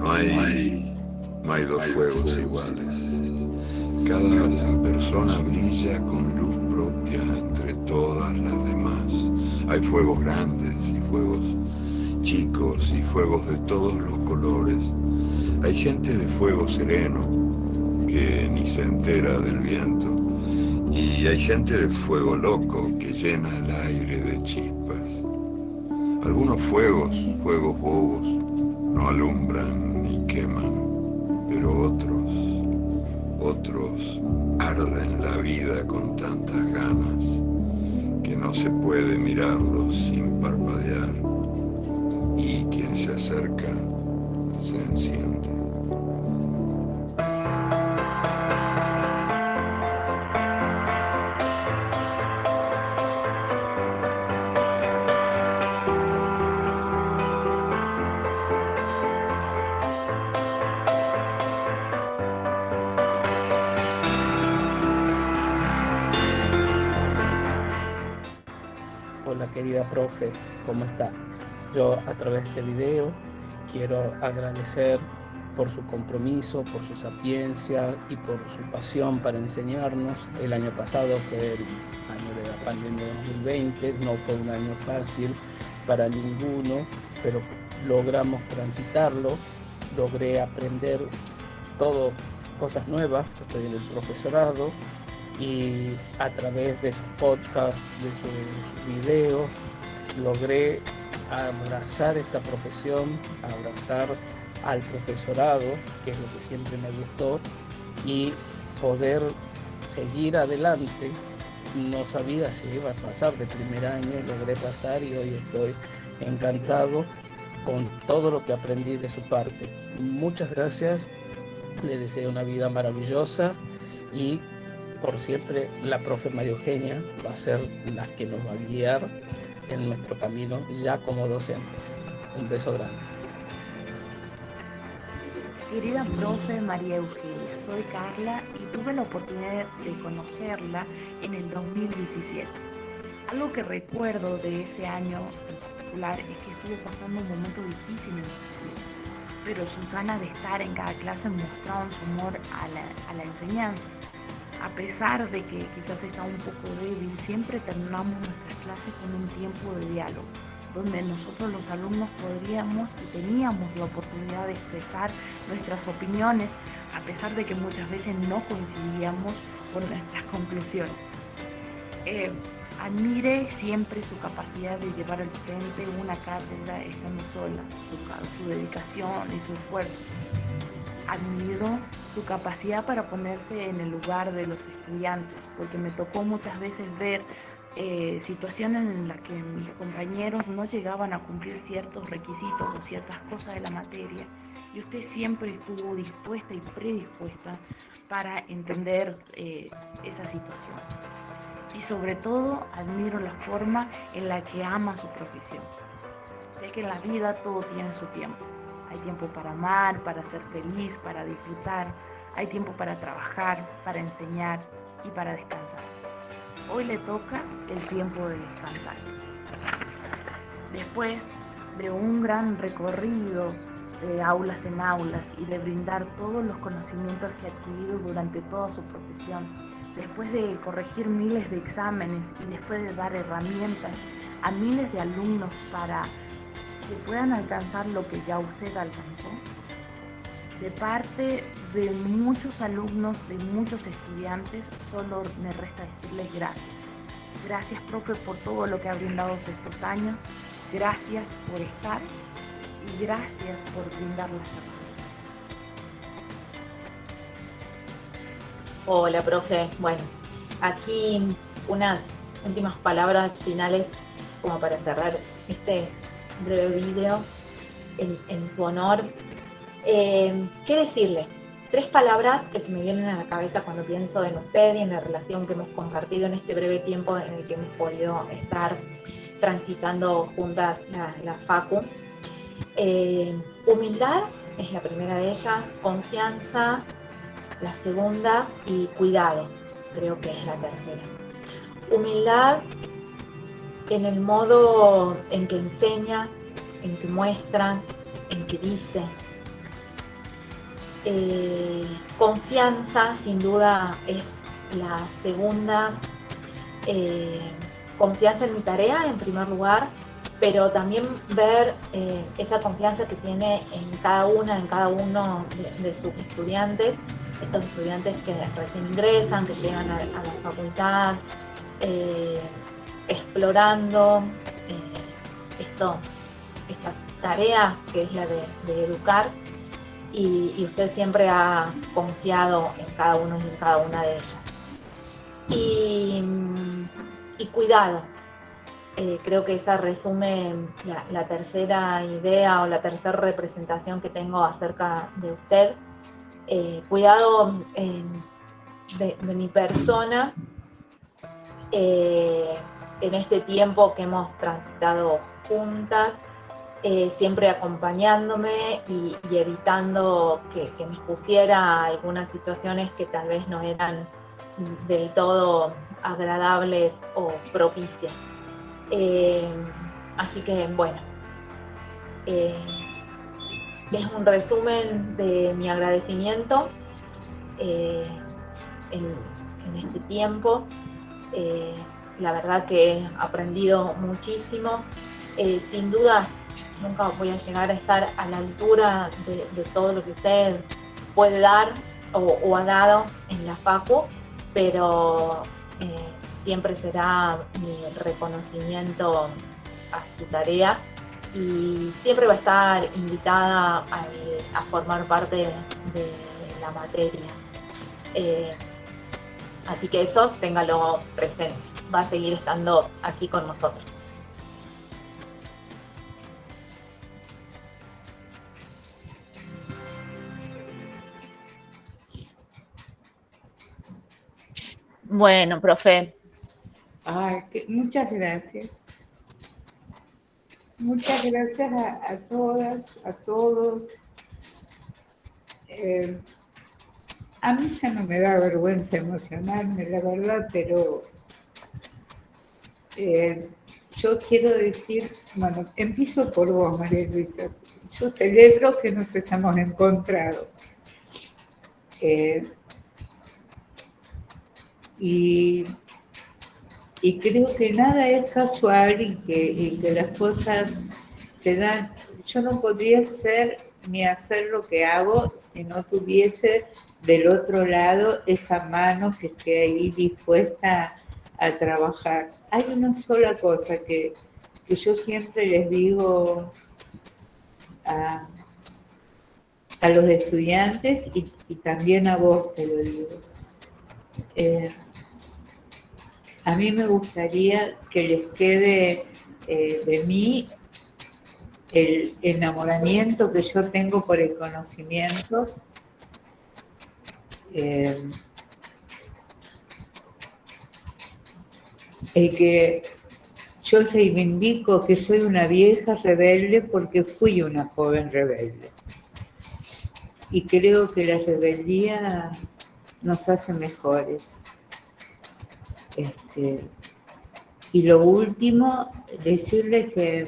No hay dos fuegos iguales. Cada persona brilla con luz propia entre todas las demás. Hay fuegos grandes y fuegos chicos y fuegos de todos los colores. Hay gente de fuego sereno que ni se entera del viento. Y hay gente de fuego loco que llena el aire de chispas. Algunos fuegos bobos, no alumbran ni queman, pero otros arden la vida con tantas ganas que no se puede mirarlos sin parpadear, y quien se acerca se enciende. Hola querida profe, ¿cómo está? Yo a través de este video quiero agradecer por su compromiso, por su sapiencia y por su pasión para enseñarnos. El año pasado fue el año de la pandemia 2020, no fue un año fácil para ninguno, pero logramos transitarlo, logré aprender todo, cosas nuevas. Yo estoy en el profesorado y a través de sus podcasts, de sus videos, logré abrazar esta profesión, abrazar al profesorado, que es lo que siempre me gustó, y poder seguir adelante. No sabía si iba a pasar de primer año, logré pasar y hoy estoy encantado con todo lo que aprendí de su parte. Muchas gracias, le deseo una vida maravillosa y por siempre la profe María Eugenia va a ser la que nos va a guiar en nuestro camino ya como docentes. Un beso grande. Querida profe María Eugenia, soy Carla y tuve la oportunidad de conocerla en el 2017. Algo que recuerdo de ese año en particular es que estuve pasando un momento difícil en mi vida, pero sus ganas de estar en cada clase mostraban su amor a la enseñanza. A pesar de que quizás estaba un poco débil, siempre terminamos nuestras clases con un tiempo de diálogo, donde nosotros los alumnos podríamos y teníamos la oportunidad de expresar nuestras opiniones, a pesar de que muchas veces no coincidíamos con nuestras conclusiones. Admiré siempre su capacidad de llevar al frente una cátedra estando sola, su dedicación y su esfuerzo. Admiro su capacidad para ponerse en el lugar de los estudiantes, porque me tocó muchas veces ver situaciones en las que mis compañeros no llegaban a cumplir ciertos requisitos o ciertas cosas de la materia, y usted siempre estuvo dispuesta y predispuesta para entender esa situación. Y sobre todo admiro la forma en la que ama su profesión. Sé que en la vida todo tiene su tiempo. Hay tiempo para amar, para ser feliz, para disfrutar. Hay tiempo para trabajar, para enseñar y para descansar. Hoy le toca el tiempo de descansar. Después de un gran recorrido de aulas en aulas y de brindar todos los conocimientos que ha adquirido durante toda su profesión, después de corregir miles de exámenes y después de dar herramientas a miles de alumnos para que puedan alcanzar lo que ya usted alcanzó, de parte de muchos alumnos, de muchos estudiantes, solo me resta decirles gracias. Gracias, profe, por todo lo que ha brindado estos años. Gracias por estar y gracias por brindar las herramientas. Hola, profe. Bueno, aquí unas últimas palabras finales como para cerrar este breve video en su honor. ¿Qué decirle? 3 palabras que se me vienen a la cabeza cuando pienso en usted y en la relación que hemos compartido en este breve tiempo en el que hemos podido estar transitando juntas la facu. Humildad es la primera de ellas, confianza la segunda y cuidado, creo que es la tercera. Humildad en el modo en que enseña, en que muestra, en que dice. Confianza, sin duda, es la segunda. Confianza en mi tarea, en primer lugar, pero también ver esa confianza que tiene en cada uno de sus estudiantes, estos estudiantes que recién ingresan, que llegan a la facultad, explorando esta tarea que es la de educar, y usted siempre ha confiado en cada uno y en cada una de ellas. Y cuidado. Creo que esa resume la tercera idea o la tercera representación que tengo acerca de usted. Cuidado de mi persona en este tiempo que hemos transitado juntas, siempre acompañándome y evitando que me expusiera a algunas situaciones que tal vez no eran del todo agradables o propicias. Así que bueno, es un resumen de mi agradecimiento en este tiempo. La verdad que he aprendido muchísimo. Sin duda nunca voy a llegar a estar a la altura de todo lo que usted puede dar o ha dado en la facu, pero siempre será mi reconocimiento a su tarea y siempre va a estar invitada a formar parte de la materia. Así que eso, téngalo presente. Va a seguir estando aquí con nosotros. Bueno, profe. Muchas gracias. Muchas gracias a todas, a todos. A mí ya no me da vergüenza emocionarme, la verdad, pero yo quiero decir, bueno, empiezo por vos, María Luisa. Yo celebro que nos hayamos encontrado. Y creo que nada es casual y que las cosas se dan. Yo no podría ser ni hacer lo que hago si no tuviese del otro lado esa mano que esté ahí dispuesta a trabajar. Hay una sola cosa que yo siempre les digo a los estudiantes y también a vos te lo digo. A mí me gustaría que les quede de mí el enamoramiento que yo tengo por el conocimiento, el que yo reivindico que soy una vieja rebelde porque fui una joven rebelde. Y creo que la rebeldía nos hace mejores. Y lo último, decirle que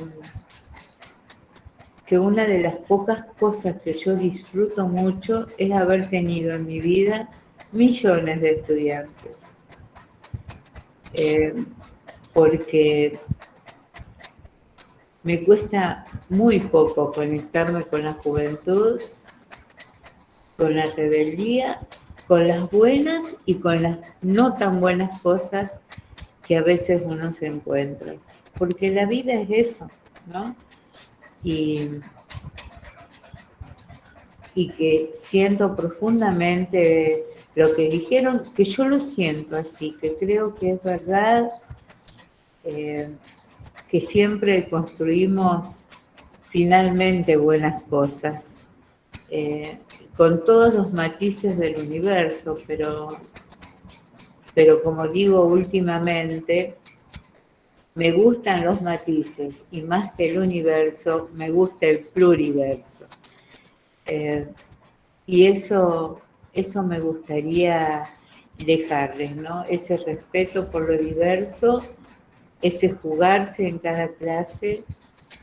una de las pocas cosas que yo disfruto mucho es haber tenido en mi vida millones de estudiantes. Porque me cuesta muy poco conectarme con la juventud, con la rebeldía, con las buenas y con las no tan buenas cosas que a veces uno se encuentra. Porque la vida es eso, ¿no? Y que siento profundamente lo que dijeron, que yo lo siento así, que creo que es verdad, que siempre construimos finalmente buenas cosas, con todos los matices del universo, pero como digo últimamente, me gustan los matices y más que el universo, me gusta el pluriverso. Y eso me gustaría dejarles, ¿no? Ese respeto por lo diverso, ese jugarse en cada clase,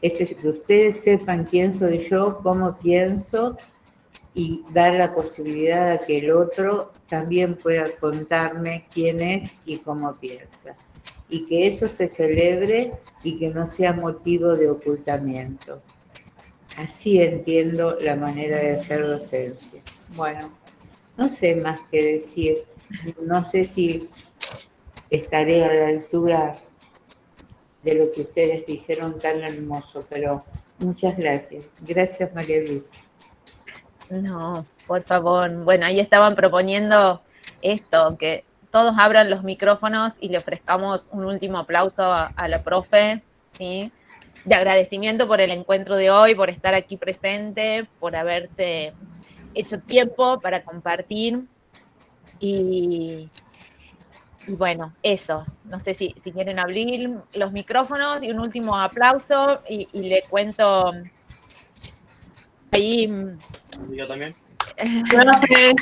ese que ustedes sepan quién soy yo, cómo pienso, y dar la posibilidad a que el otro también pueda contarme quién es y cómo piensa. Y que eso se celebre y que no sea motivo de ocultamiento. Así entiendo la manera de hacer docencia. Bueno, no sé más que decir. No sé si estaré a la altura de lo que ustedes dijeron tan hermoso, pero muchas gracias. Gracias, María Luisa. No, por favor. Bueno, ahí estaban proponiendo esto, que todos abran los micrófonos y le ofrezcamos un último aplauso a la profe, ¿sí? De agradecimiento por el encuentro de hoy, por estar aquí presente, por haberse hecho tiempo para compartir. Y bueno, eso. No sé si quieren abrir los micrófonos y un último aplauso y le cuento ahí. Yo también. Profe.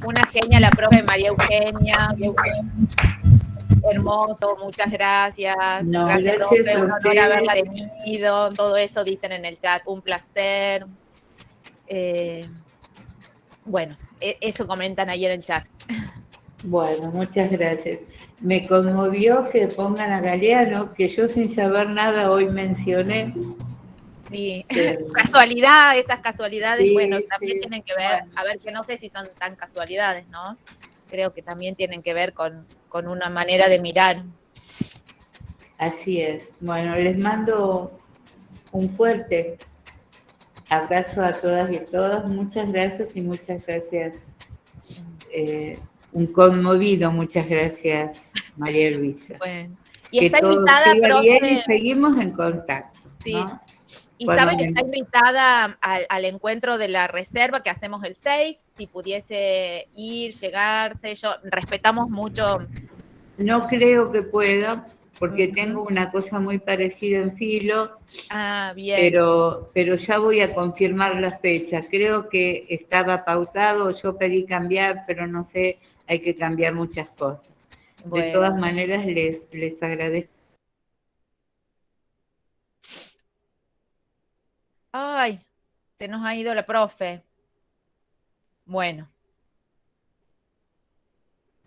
Una genia la profe María Eugenia. Hermoso, muchas gracias. No, gracias profe, a un honor haberla tenido. Todo eso dicen en el chat, un placer. Bueno, eso comentan ahí en el chat. Bueno, muchas gracias. Me conmovió que pongan a Galeano, que yo sin saber nada hoy mencioné. Sí, casualidad, esas casualidades, Sí, bueno, también sí. tienen que ver, a ver, que no sé si son tan casualidades, ¿no? Creo que también tienen que ver con una manera de mirar. Así es. Bueno, les mando un fuerte abrazo a todas y todos. Muchas gracias y muchas gracias. Un conmovido, muchas gracias, María Luisa. Bueno, y que está todo invitada, siga profe. bien y seguimos en contacto, Sí. ¿no? Y Bueno, sabe que está invitada al encuentro de la reserva que hacemos el 6, si pudiese ir, llegarse, respetamos mucho. No creo que pueda, porque tengo una cosa muy parecida en filo. Ah, bien. Pero ya voy a confirmar la fecha. Creo que estaba pautado, yo pedí cambiar, pero no sé, hay que cambiar muchas cosas. Bueno. De todas maneras, les agradezco. Ay, se nos ha ido la profe. Bueno.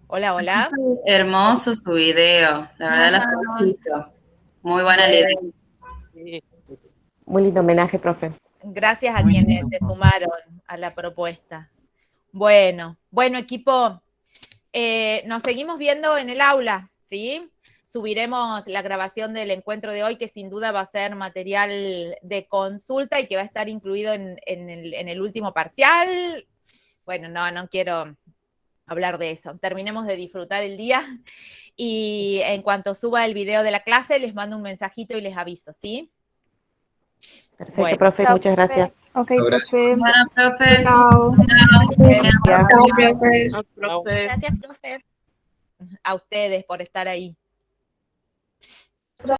Hola, hola. Hermoso su video, la verdad la felicito. Muy buena la idea. Muy lindo homenaje, profe. Gracias a quienes se sumaron a la propuesta. Bueno, equipo, nos seguimos viendo en el aula, ¿sí? Subiremos la grabación del encuentro de hoy, que sin duda va a ser material de consulta y que va a estar incluido en el último parcial. Bueno, no quiero hablar de eso. Terminemos de disfrutar el día y en cuanto suba el video de la clase, les mando un mensajito y les aviso, ¿sí? Perfecto, bueno, profe, chao, muchas gracias. Ok, profe. Bueno, profe. Chao. Chao. Gracias, profe. a ustedes por estar ahí.